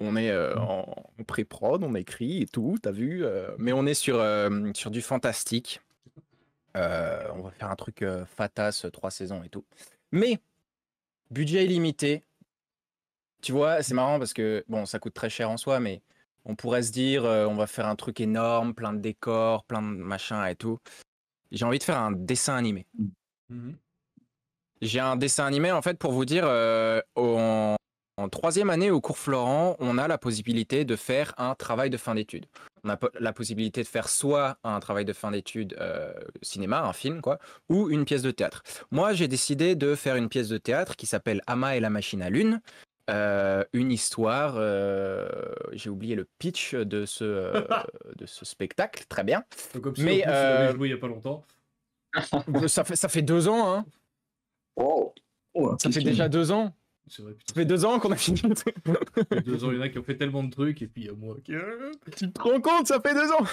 on est en pré-prod, on écrit et tout, t'as vu, mais on est sur du fantastique. On va faire un truc fatas, 3 saisons et tout. Mais budget illimité, tu vois, c'est marrant parce que, bon, ça coûte très cher en soi, mais on pourrait se dire, on va faire un truc énorme, plein de décors, plein de machins et tout. J'ai envie de faire un dessin animé. J'ai un dessin animé, en fait, pour vous dire, en 3e année au cours Florent, on a la possibilité de faire un travail de fin d'études. On a la possibilité de faire soit un travail de fin d'études cinéma, un film, quoi, ou une pièce de théâtre. Moi, j'ai décidé de faire une pièce de théâtre qui s'appelle Ama et la machine à lune. Une histoire, j'ai oublié le pitch de ce spectacle, très bien. Comme si tu l'avais joué il n'y a pas longtemps. Ça fait 2 ans, hein. Oh, ça fait déjà 2 ans. C'est vrai, putain, ça fait 2 ans qu'on a fini. Ça fait 2 ans, il y en a qui ont fait tellement de trucs, et puis il y a moi qui... Tu te rends compte, ça fait 2 ans.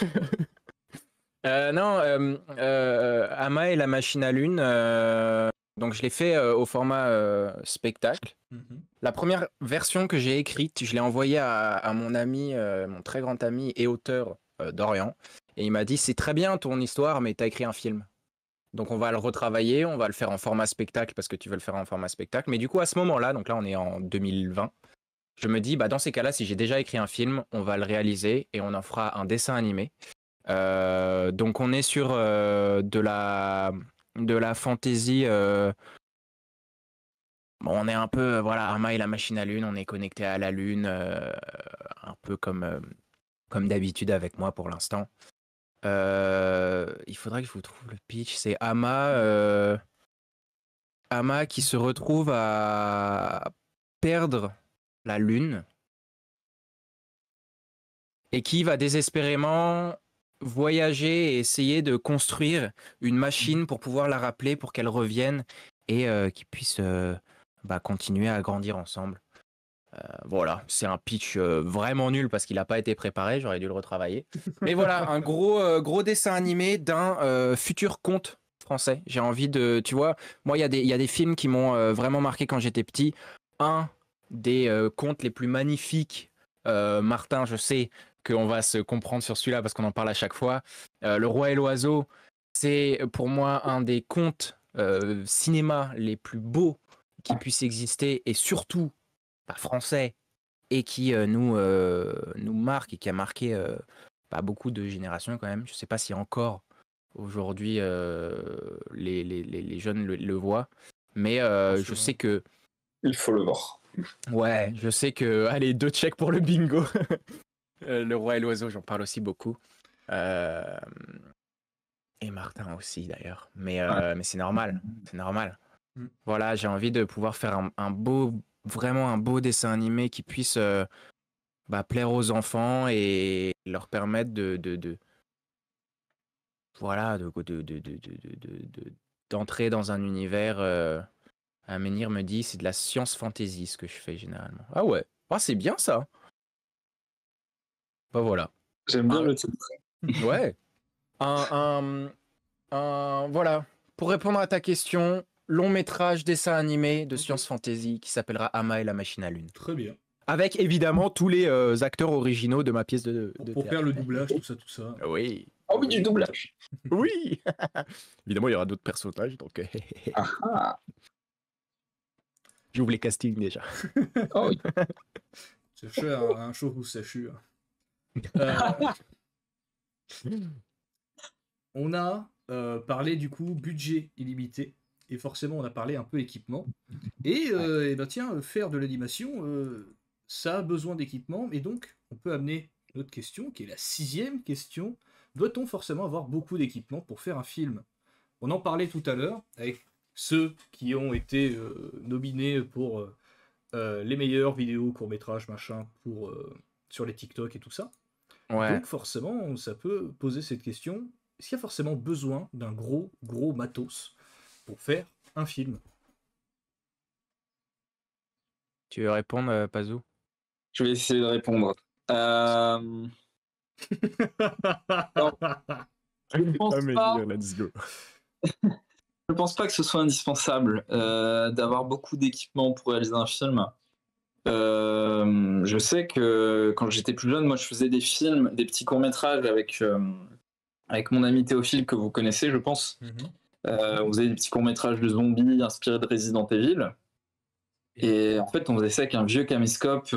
Non, Ama et la machine à lune, donc je l'ai fait au format spectacle. La première version que j'ai écrite, je l'ai envoyée à mon ami, mon très grand ami et auteur Dorian, et il m'a dit, c'est très bien ton histoire, mais t'as écrit un film. Donc on va le retravailler, on va le faire en format spectacle parce que tu veux le faire en format spectacle. Mais du coup, à ce moment-là, donc là on est en 2020, je me dis, bah, dans ces cas-là, si j'ai déjà écrit un film, on va le réaliser et on en fera un dessin animé. Donc on est sur de la fantasy. Bon, on est un peu, voilà, Arma et la machine à lune, on est connecté à la lune, un peu comme d'habitude avec moi pour l'instant. Il faudrait que je vous trouve le pitch. C'est Ama qui se retrouve à perdre la lune et qui va désespérément voyager et essayer de construire une machine pour pouvoir la rappeler, pour qu'elle revienne et qu'ils puissent continuer à grandir ensemble. Voilà, c'est un pitch vraiment nul parce qu'il n'a pas été préparé, j'aurais dû le retravailler. Mais voilà, un gros dessin animé d'un futur conte français. J'ai envie de... Tu vois, moi, il y a des films qui m'ont vraiment marqué quand j'étais petit. Un des contes les plus magnifiques, Martin, je sais qu'on va se comprendre sur celui-là parce qu'on en parle à chaque fois. Le Roi et l'Oiseau, c'est pour moi un des contes cinéma les plus beaux qui puissent exister et surtout français et qui nous marque et qui a marqué beaucoup de générations quand même. Je sais pas si encore aujourd'hui les jeunes le voient, mais je sais que... Il faut le voir. Ouais, je sais que... Allez, 2 checks pour le bingo. Le Roi et l'Oiseau, j'en parle aussi beaucoup. Et Martin aussi d'ailleurs. Mais c'est normal, c'est normal. Voilà, j'ai envie de pouvoir faire vraiment un beau dessin animé qui puisse plaire aux enfants et leur permettre d'entrer dans un univers. Aménir me dit, c'est de la science fantasy ce que je fais généralement. Ah ouais, c'est bien ça. Bah voilà. J'aime bien le titre. Ouais. Voilà. Pour répondre à ta question, long métrage dessin animé de science fantasy qui s'appellera Ama et la machine à lune. Très bien. Avec évidemment tous les acteurs originaux de ma pièce de pour faire le doublage, tout ça. Oui. Ah oui, du doublage. Oui. Évidemment, il y aura d'autres personnages, donc... J'ouvre les castings déjà. Oh oui. C'est un show où ça chue. On a parlé du coup budget illimité et forcément on a parlé un peu équipement et tiens, faire de l'animation ça a besoin d'équipement et donc on peut amener notre question qui est la 6e question. Doit-on forcément avoir beaucoup d'équipement pour faire un film? On en parlait tout à l'heure avec ceux qui ont été nominés pour les meilleures vidéos, courts-métrages, machin, sur les TikTok et tout ça. Ouais. Donc forcément, ça peut poser cette question. Est-ce qu'il y a forcément besoin d'un gros matos pour faire un film? Tu veux répondre, Pazou? Je vais essayer de répondre. Let's go. Je pense pas que ce soit indispensable d'avoir beaucoup d'équipements pour réaliser un film. Je sais que quand j'étais plus jeune, moi je faisais des films, des petits courts-métrages avec mon ami Théophile que vous connaissez, je pense. On faisait des petits courts-métrages de zombies inspirés de Resident Evil. Et en fait, on faisait ça avec un vieux caméscope.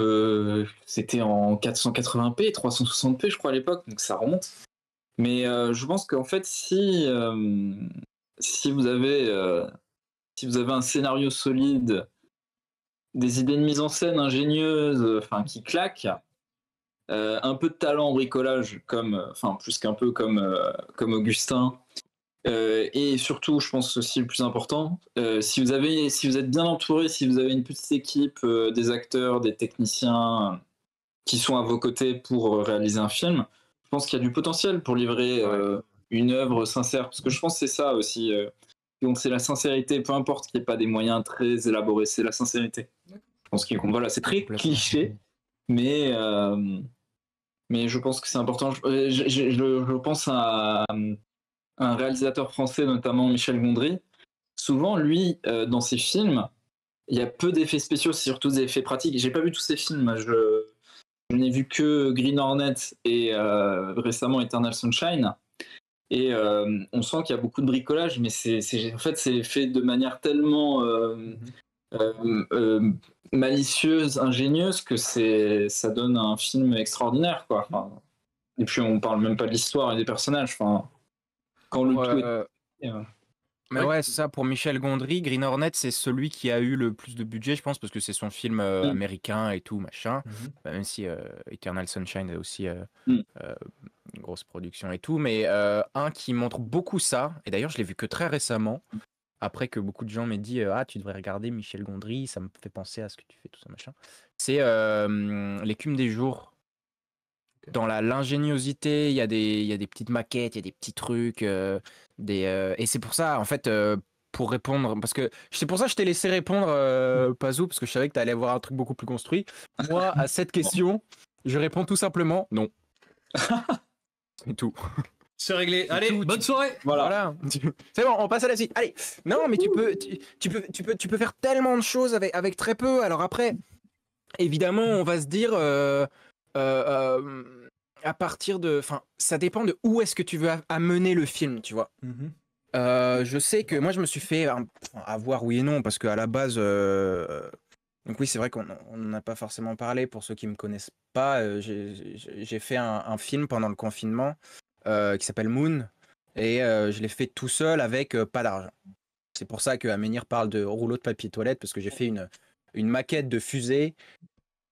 C'était en 480p, 360p, je crois, à l'époque, donc ça remonte. Mais je pense qu'en fait, si vous avez un scénario solide, des idées de mise en scène ingénieuses, qui claquent, un peu de talent en bricolage, plus qu'un peu comme Augustin, et surtout, je pense aussi le plus important, si vous êtes bien entouré, si vous avez une petite équipe, des acteurs, des techniciens qui sont à vos côtés pour réaliser un film, je pense qu'il y a du potentiel pour livrer une œuvre sincère, parce que je pense que c'est ça aussi. Donc c'est la sincérité, peu importe qu'il n'y ait pas des moyens très élaborés, c'est la sincérité. Je pense que voilà, c'est très cliché, mais je pense que c'est important. Je pense à un réalisateur français, notamment Michel Gondry. Souvent, lui, dans ses films, il y a peu d'effets spéciaux, c'est surtout des effets pratiques. J'ai pas vu tous ses films, je n'ai vu que Green Hornet et récemment Eternal Sunshine. Et on sent qu'il y a beaucoup de bricolage, mais en fait, c'est fait de manière tellement malicieuse, ingénieuse, que ça donne un film extraordinaire, quoi. Enfin, et puis on parle même pas de l'histoire et des personnages. Enfin, quand le tout est... Mais ouais, c'est ça, pour Michel Gondry, Green Hornet, c'est celui qui a eu le plus de budget, je pense, parce que c'est son film américain et tout, machin. Même si Eternal Sunshine est aussi une grosse production et tout. Mais un qui montre beaucoup ça, et d'ailleurs, je l'ai vu que très récemment, après que beaucoup de gens m'aient dit ah, tu devrais regarder Michel Gondry, ça me fait penser à ce que tu fais, tout ça, machin. C'est L'écume des jours. Dans l'ingéniosité, il y a des petites maquettes, il y a des petits trucs, et c'est pour ça, en fait, pour répondre, parce que c'est pour ça que je t'ai laissé répondre, Pazou, parce que je savais que tu allais avoir un truc beaucoup plus construit. Moi, à cette question, je réponds tout simplement non. C'est tout. C'est réglé. Allez, bonne soirée. Voilà. C'est bon, on passe à la suite. Allez. Non, mais tu peux faire tellement de choses avec très peu. Alors après, évidemment, on va se dire. À partir de, enfin, ça dépend de où est-ce que tu veux amener le film, tu vois. Je sais que moi je me suis fait avoir oui et non parce qu'à la base, donc oui c'est vrai qu'on n'en a pas forcément parlé pour ceux qui me connaissent pas. J'ai fait un film pendant le confinement qui s'appelle Moon et je l'ai fait tout seul avec pas d'argent. C'est pour ça que Aménir parle de rouleau de papier toilette parce que j'ai fait une maquette de fusée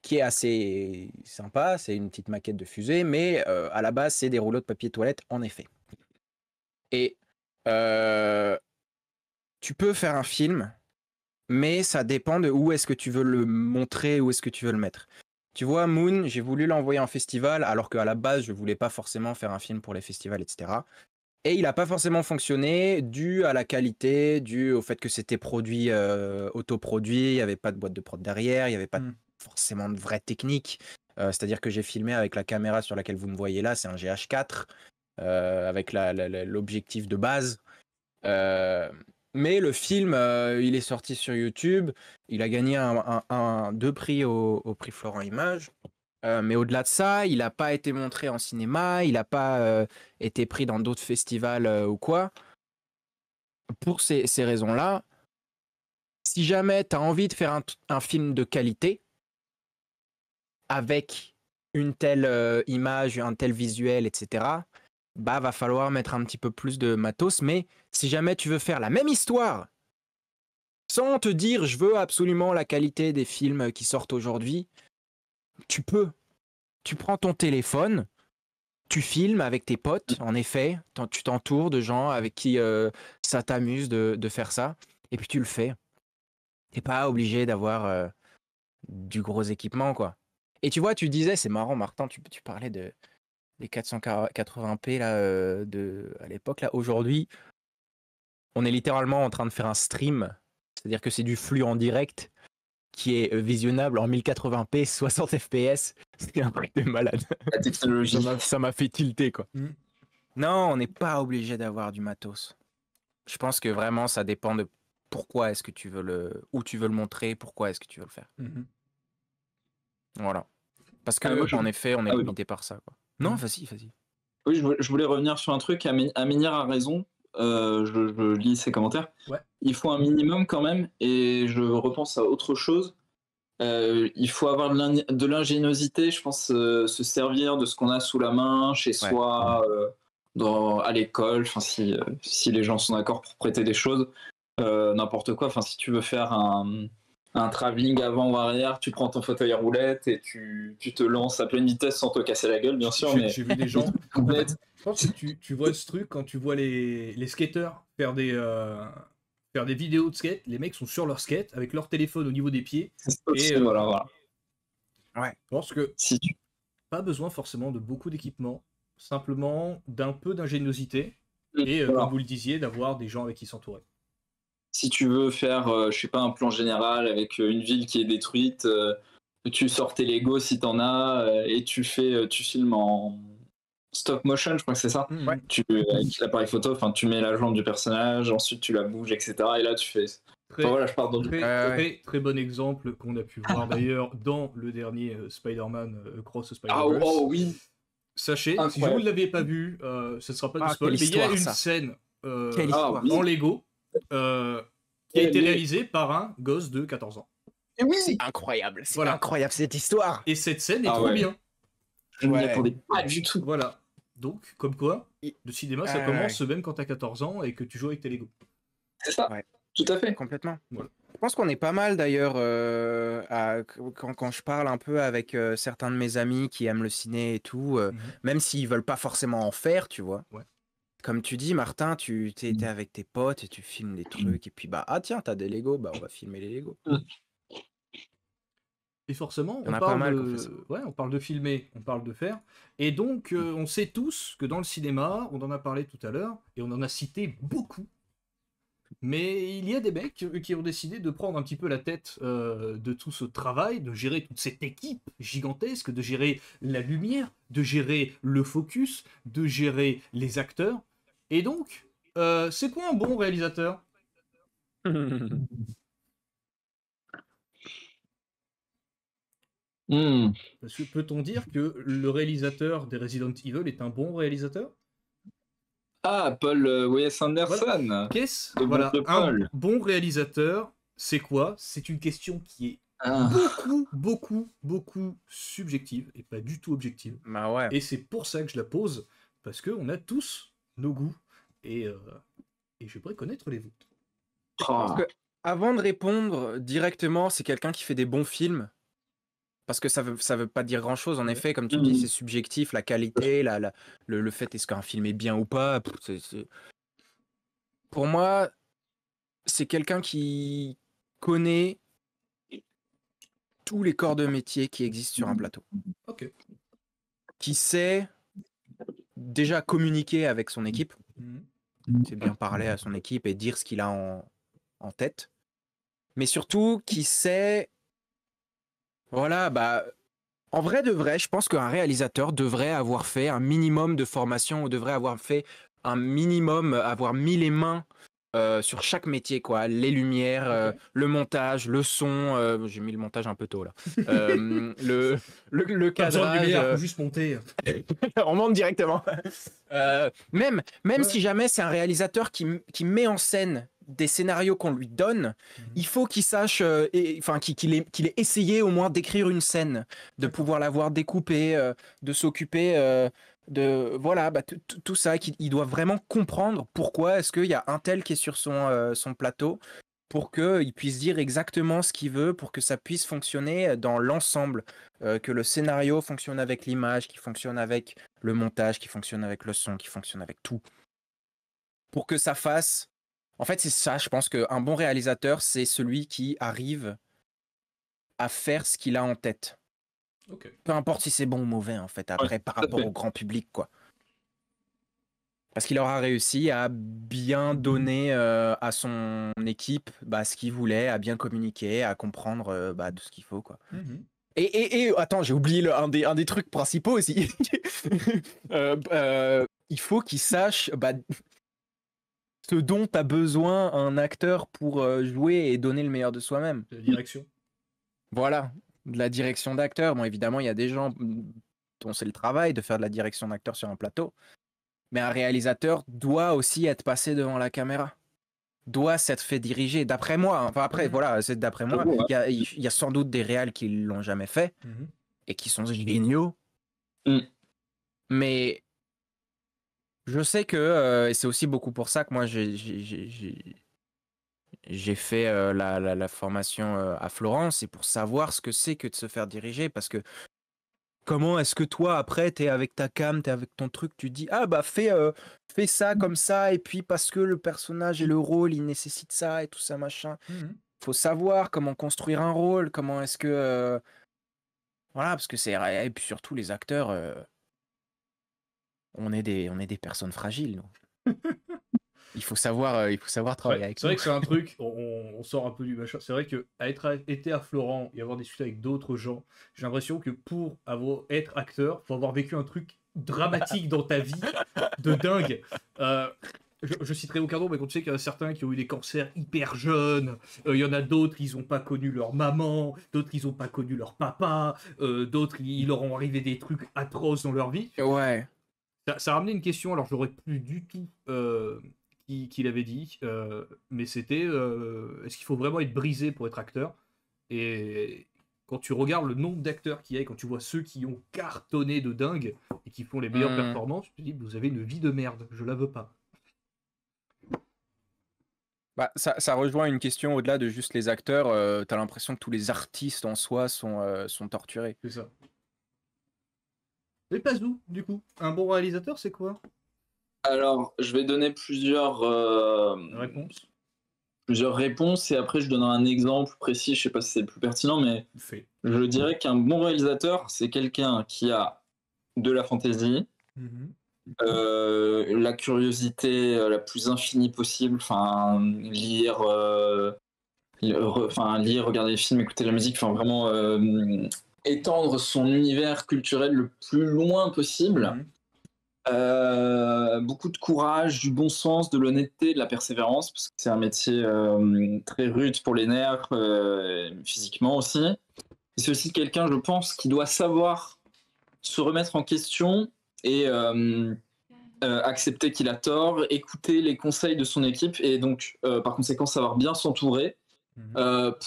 qui est assez sympa, c'est une petite maquette de fusée, mais à la base, c'est des rouleaux de papier toilette, en effet. Et tu peux faire un film, mais ça dépend de où est-ce que tu veux le montrer, où est-ce que tu veux le mettre. Tu vois, Moon, j'ai voulu l'envoyer en festival, alors qu'à la base, je voulais pas forcément faire un film pour les festivals, etc. Et il n'a pas forcément fonctionné, dû à la qualité, dû au fait que c'était produit, autoproduit, il n'y avait pas de boîte de prod derrière, il n'y avait pas forcément de vraie technique. C'est-à-dire que j'ai filmé avec la caméra sur laquelle vous me voyez là, c'est un GH4, avec l'objectif de base. Mais le film, il est sorti sur YouTube, il a gagné 2 prix au prix Florent Images. Mais au-delà de ça, il n'a pas été montré en cinéma, il n'a pas été pris dans d'autres festivals ou quoi. Pour ces raisons-là, si jamais tu as envie de faire un film de qualité, avec une telle image, un tel visuel, etc., bah va falloir mettre un petit peu plus de matos. Mais si jamais tu veux faire la même histoire, sans te dire je veux absolument la qualité des films qui sortent aujourd'hui, tu peux. Tu prends ton téléphone, tu filmes avec tes potes, en effet, tu t'entoures de gens avec qui ça t'amuse de faire ça, et puis tu le fais. T'es pas obligé d'avoir du gros équipement, quoi. Et tu vois, tu disais, c'est marrant, Martin, tu parlais des 480p là, à l'époque. Là, aujourd'hui, on est littéralement en train de faire un stream, c'est-à-dire que c'est du flux en direct qui est visionnable en 1080p, 60 fps. C'est un truc de malade. La technologie. Ça m'a fait tilter, quoi. Non, on n'est pas obligé d'avoir du matos. Je pense que vraiment, ça dépend de pourquoi est-ce que tu veux où tu veux le montrer, pourquoi est-ce que tu veux le faire. Voilà. Parce que, en effet, on est limité par ça, quoi. Non, vas-y. Oui, je voulais revenir sur un truc. Aménir a raison. Je lis ses commentaires. Ouais. Il faut un minimum quand même, et je repense à autre chose. Il faut avoir de l'ingéniosité, je pense, se servir de ce qu'on a sous la main, chez soi, à l'école, si les gens sont d'accord pour prêter des choses, n'importe quoi. Si tu veux faire un travelling avant ou arrière, tu prends ton fauteuil à roulette et tu te lances à pleine vitesse sans te casser la gueule, bien sûr. J'ai vu des gens. Je pense que tu vois ce truc quand tu vois les skateurs faire des vidéos de skate. Les mecs sont sur leur skate avec leur téléphone au niveau des pieds. Voilà. Ouais. Je pense que pas besoin forcément de beaucoup d'équipement, simplement d'un peu d'ingéniosité et comme vous le disiez, d'avoir des gens avec qui s'entourer. Si tu veux faire, je sais pas, un plan général avec une ville qui est détruite, tu sors tes Lego si t'en as, et tu filmes en stop motion, je crois que c'est ça. Avec l'appareil photo, tu mets la jambe du personnage, ensuite tu la bouges, etc. Et là tu fais. Je pars dans très bon exemple qu'on a pu voir d'ailleurs dans le dernier Spider-Man Cross Spider-Verse. Oh oui. Sachez, si vous ne l'aviez pas vu, ce ne sera pas du spoil, mais il y a une scène en Lego qui a été réalisé par un gosse de 14 ans. Et oui, C'est incroyable, c'est Voilà. incroyable cette histoire. Et cette scène est Ah trop ouais. bien. je ne m'y Ouais. attendais pas du tout. Voilà. Donc, comme quoi, le cinéma, ça Ouais. commence même quand t'as 14 ans et que tu joues avec tes Lego. C'est ça, Ouais. tout à fait. Complètement. Voilà. Je pense qu'on est pas mal d'ailleurs quand je parle un peu avec certains de mes amis qui aiment le ciné et tout, même s'ils veulent pas forcément en faire, tu vois. Ouais. Comme tu dis, Martin, tu t'es avec tes potes et tu filmes des trucs et puis bah ah tiens, t'as des Lego, bah on va filmer les Lego. Et forcément, Il y en a pas mal qui ont fait ça. on parle de filmer, on parle de faire. Et donc, on sait tous que dans le cinéma, on en a parlé tout à l'heure, et on en a cité beaucoup. Mais il y a des mecs qui ont décidé de prendre un petit peu la tête de tout ce travail, de gérer toute cette équipe gigantesque, de gérer la lumière, de gérer le focus, de gérer les acteurs. Et donc, c'est quoi un bon réalisateur? Parce que peut-on dire que le réalisateur des Resident Evil est un bon réalisateur? Ah, Paul Wes Anderson. Qu'est-ce Le voilà, bon de un Paul. bon réalisateur, c'est quoi? C'est une question qui est Ah. beaucoup subjective et pas du tout objective. Bah ouais. Et c'est pour ça que je la pose, parce qu'on a tous nos goûts et j'aimerais connaître les vôtres. Parce que avant de répondre directement, c'est quelqu'un qui fait des bons films. Parce que ça veut pas dire grand chose, en Ouais. effet, comme tu dis, c'est subjectif, la qualité, le fait est-ce qu'un film est bien ou pas. Pour moi, c'est quelqu'un qui connaît tous les corps de métier qui existent sur un plateau. Ok. Qui sait déjà communiquer avec son équipe, Mhm. c'est bien parler à son équipe et dire ce qu'il a en tête. Mais surtout, qui sait... Voilà, bah... En vrai de vrai, je pense qu'un réalisateur devrait avoir fait un minimum de formation ou devrait avoir fait un minimum, avoir mis les mains sur chaque métier, quoi. Les lumières, le montage, le son. J'ai mis le montage un peu tôt là. Le Pas besoin de cadrage. lumière, faut juste monter. On monte directement. Même Ouais. si jamais c'est un réalisateur qui met en scène des scénarios qu'on lui donne, il faut qu'il sache, qu'il ait essayé au moins d'écrire une scène, de pouvoir la voir découpée, de s'occuper de voilà, bah, tout ça. Il doit vraiment comprendre pourquoi est-ce qu'il y a un tel qui est sur son plateau, pour qu'il puisse dire exactement ce qu'il veut, pour que ça puisse fonctionner dans l'ensemble, que le scénario fonctionne avec l'image, qui fonctionne avec le montage, qui fonctionne avec le son, qui fonctionne avec tout. Pour que ça fasse... En fait, c'est ça, je pense qu'un bon réalisateur, c'est celui qui arrive à faire ce qu'il a en tête. Ok. Peu importe si c'est bon ou mauvais, en fait, après, par rapport au grand public, quoi. Parce qu'il aura réussi à bien donner à son équipe ce qu'il voulait, à bien communiquer, à comprendre tout ce qu'il faut, quoi. Mhm. Et attends, j'ai oublié un des trucs principaux aussi. Il faut qu'il sache ce dont a besoin un acteur pour jouer et donner le meilleur de soi-même. La direction. Voilà, de la direction d'acteur. Bon, évidemment, il y a des gens dont c'est le travail de faire de la direction d'acteur sur un plateau. Mais un réalisateur doit aussi être passé devant la caméra. Doit s'être fait diriger, d'après moi. Enfin, après, voilà, c'est d'après moi. Il y a sans doute des réals qui ne l'ont jamais fait et qui sont géniaux. Mais je sais que, et c'est aussi beaucoup pour ça que moi, j'ai fait la formation à Florence, c'est pour savoir ce que c'est que de se faire diriger. Parce que comment est-ce que toi, après, t'es avec ta cam, t'es avec ton truc, tu dis, ah bah fais ça comme ça, et puis parce que le personnage et le rôle, il nécessite ça, et tout ça, machin. Faut savoir comment construire un rôle, comment est-ce que... Voilà, parce que c'est... Et puis surtout, les acteurs, on est des personnes fragiles, nous. Il faut savoir travailler avec C'est vrai nous. que c'est un truc, on sort un peu du machin. C'est vrai que été à Florent et avoir discuté avec d'autres gens, j'ai l'impression que pour être acteur, faut avoir vécu un truc dramatique dans ta vie, de dingue. Je citerai aucun nom, mais quand tu sais qu'il y en a certains qui ont eu des cancers hyper jeunes, il y en a d'autres, ils n'ont pas connu leur maman, d'autres, ils n'ont pas connu leur papa, d'autres, il leur ont arrivé des trucs atroces dans leur vie. Ouais. Ça a ramené une question, alors j'aurais plus du tout qu'il avait dit, mais c'était est-ce qu'il faut vraiment être brisé pour être acteur? Et quand tu regardes le nombre d'acteurs qu'il y a, et quand tu vois ceux qui ont cartonné de dingue et qui font les meilleures performances, tu te dis, vous avez une vie de merde, je la veux pas. Bah, ça rejoint une question au-delà de juste les acteurs. T'as l'impression que tous les artistes en soi sont torturés. C'est ça. Mais Pazou, du coup, un bon réalisateur, c'est quoi? Alors, je vais donner Réponse. plusieurs réponses et après je donnerai un exemple précis. Je sais pas si c'est le plus pertinent, mais Fait. je dirais qu'un bon réalisateur, c'est quelqu'un qui a de la fantaisie, la curiosité la plus infinie possible, enfin lire, regarder les films, écouter la musique, enfin vraiment étendre son univers culturel le plus loin possible. Beaucoup de courage, du bon sens, de l'honnêteté, de la persévérance, parce que c'est un métier très rude pour les nerfs, physiquement aussi. Et c'est aussi quelqu'un, je pense, qui doit savoir se remettre en question et accepter qu'il a tort, écouter les conseils de son équipe et donc par conséquent savoir bien s'entourer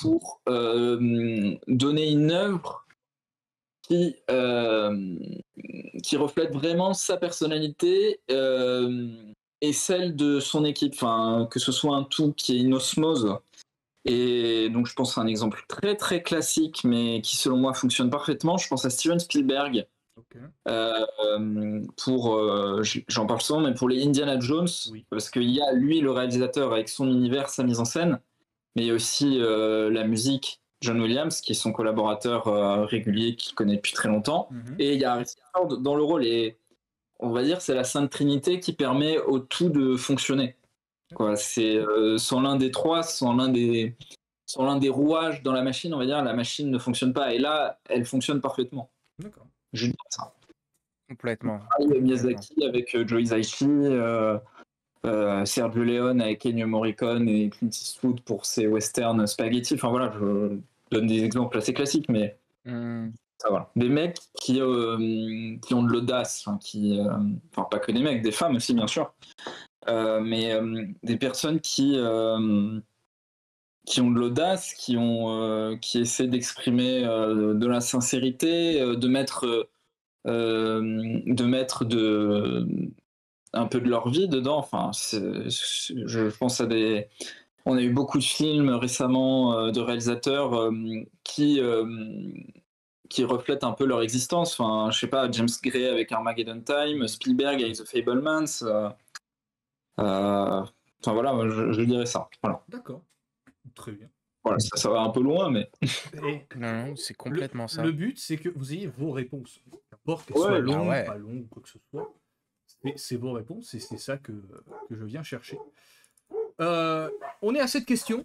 pour donner une œuvre qui reflète vraiment sa personnalité et celle de son équipe, enfin, que ce soit un tout qui est une osmose. Et donc je pense à un exemple très très classique mais qui selon moi fonctionne parfaitement. Je pense à Steven Spielberg. J'en parle souvent, mais pour les Indiana Jones, parce qu'il y a lui le réalisateur avec son univers, sa mise en scène, mais il y a aussi la musique, John Williams, qui est son collaborateur régulier, qu'il connaît depuis très longtemps, et il y a Harrison Ford dans le rôle, et on va dire c'est la Sainte Trinité qui permet au tout de fonctionner. Quoi, c'est sans l'un des trois, sans l'un des rouages dans la machine, on va dire, la machine ne fonctionne pas, et là, elle fonctionne parfaitement. D'accord. Je dis ça. Complètement. Miyazaki avec Joe Hisaishi, Sergio Leone avec Ennio Morricone et Clint Eastwood pour ses westerns spaghetti. Enfin voilà, je donne des exemples assez classiques, mais ça va. Des mecs qui ont de l'audace, enfin pas que des mecs, des femmes aussi bien sûr, mais des personnes qui ont de l'audace, qui essaient d'exprimer de la sincérité, de mettre un peu de leur vie dedans. Enfin, je pense à on a eu beaucoup de films récemment de réalisateurs qui reflètent un peu leur existence. Enfin, je sais pas, James Gray avec Armageddon Time, Spielberg avec The Fabelmans. Enfin voilà, je dirais ça. Voilà. D'accord, très bien. Voilà, ça va un peu loin, mais... Non, c'est complètement ça. Le but, c'est que vous ayez vos réponses. N'importe qu'elles soient longues, pas longues, quoi que ce soit. C'est vos réponses et c'est ça que je viens chercher. On est à cette question.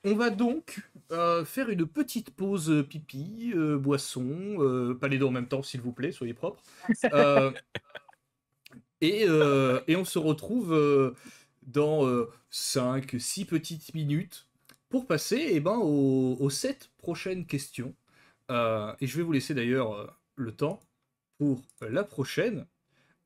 On va donc faire une petite pause pipi, boisson, pas les deux en même temps, s'il vous plaît, soyez propres. Et on se retrouve dans 5-6 petites minutes pour passer aux 7 prochaines questions. Et je vais vous laisser d'ailleurs le temps pour la prochaine.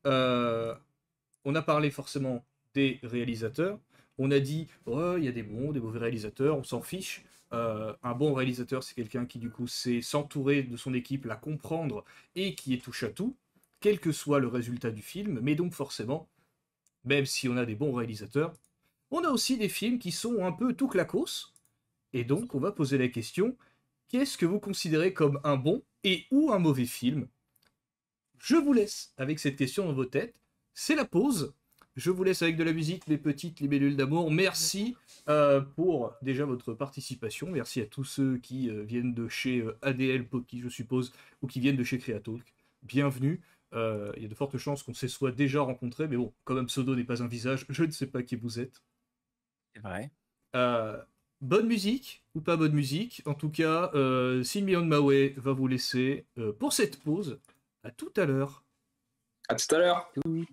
On a parlé forcément des réalisateurs. On a dit, il y a des bons, des mauvais réalisateurs, on s'en fiche. Un bon réalisateur, c'est quelqu'un qui, du coup, sait s'entourer de son équipe, la comprendre et qui est touche à tout, quel que soit le résultat du film. Mais donc, forcément, même si on a des bons réalisateurs, on a aussi des films qui sont un peu tout claquos. Et donc, on va poser la question, qu'est-ce que vous considérez comme un bon et ou un mauvais film? Je vous laisse avec cette question dans vos têtes. C'est la pause. Je vous laisse avec de la musique, mes petites libellules d'amour. Merci pour déjà votre participation. Merci à tous ceux qui viennent de chez ADL Pocky, je suppose, ou qui viennent de chez Creatalk. Bienvenue. Il y a de fortes chances qu'on se soit déjà rencontrés, mais bon, comme un pseudo n'est pas un visage, je ne sais pas qui vous êtes. C'est vrai. Bonne musique ou pas bonne musique. En tout cas, Sylmion Mawe va vous laisser pour cette pause. À tout à l'heure. À tout à l'heure. Tout.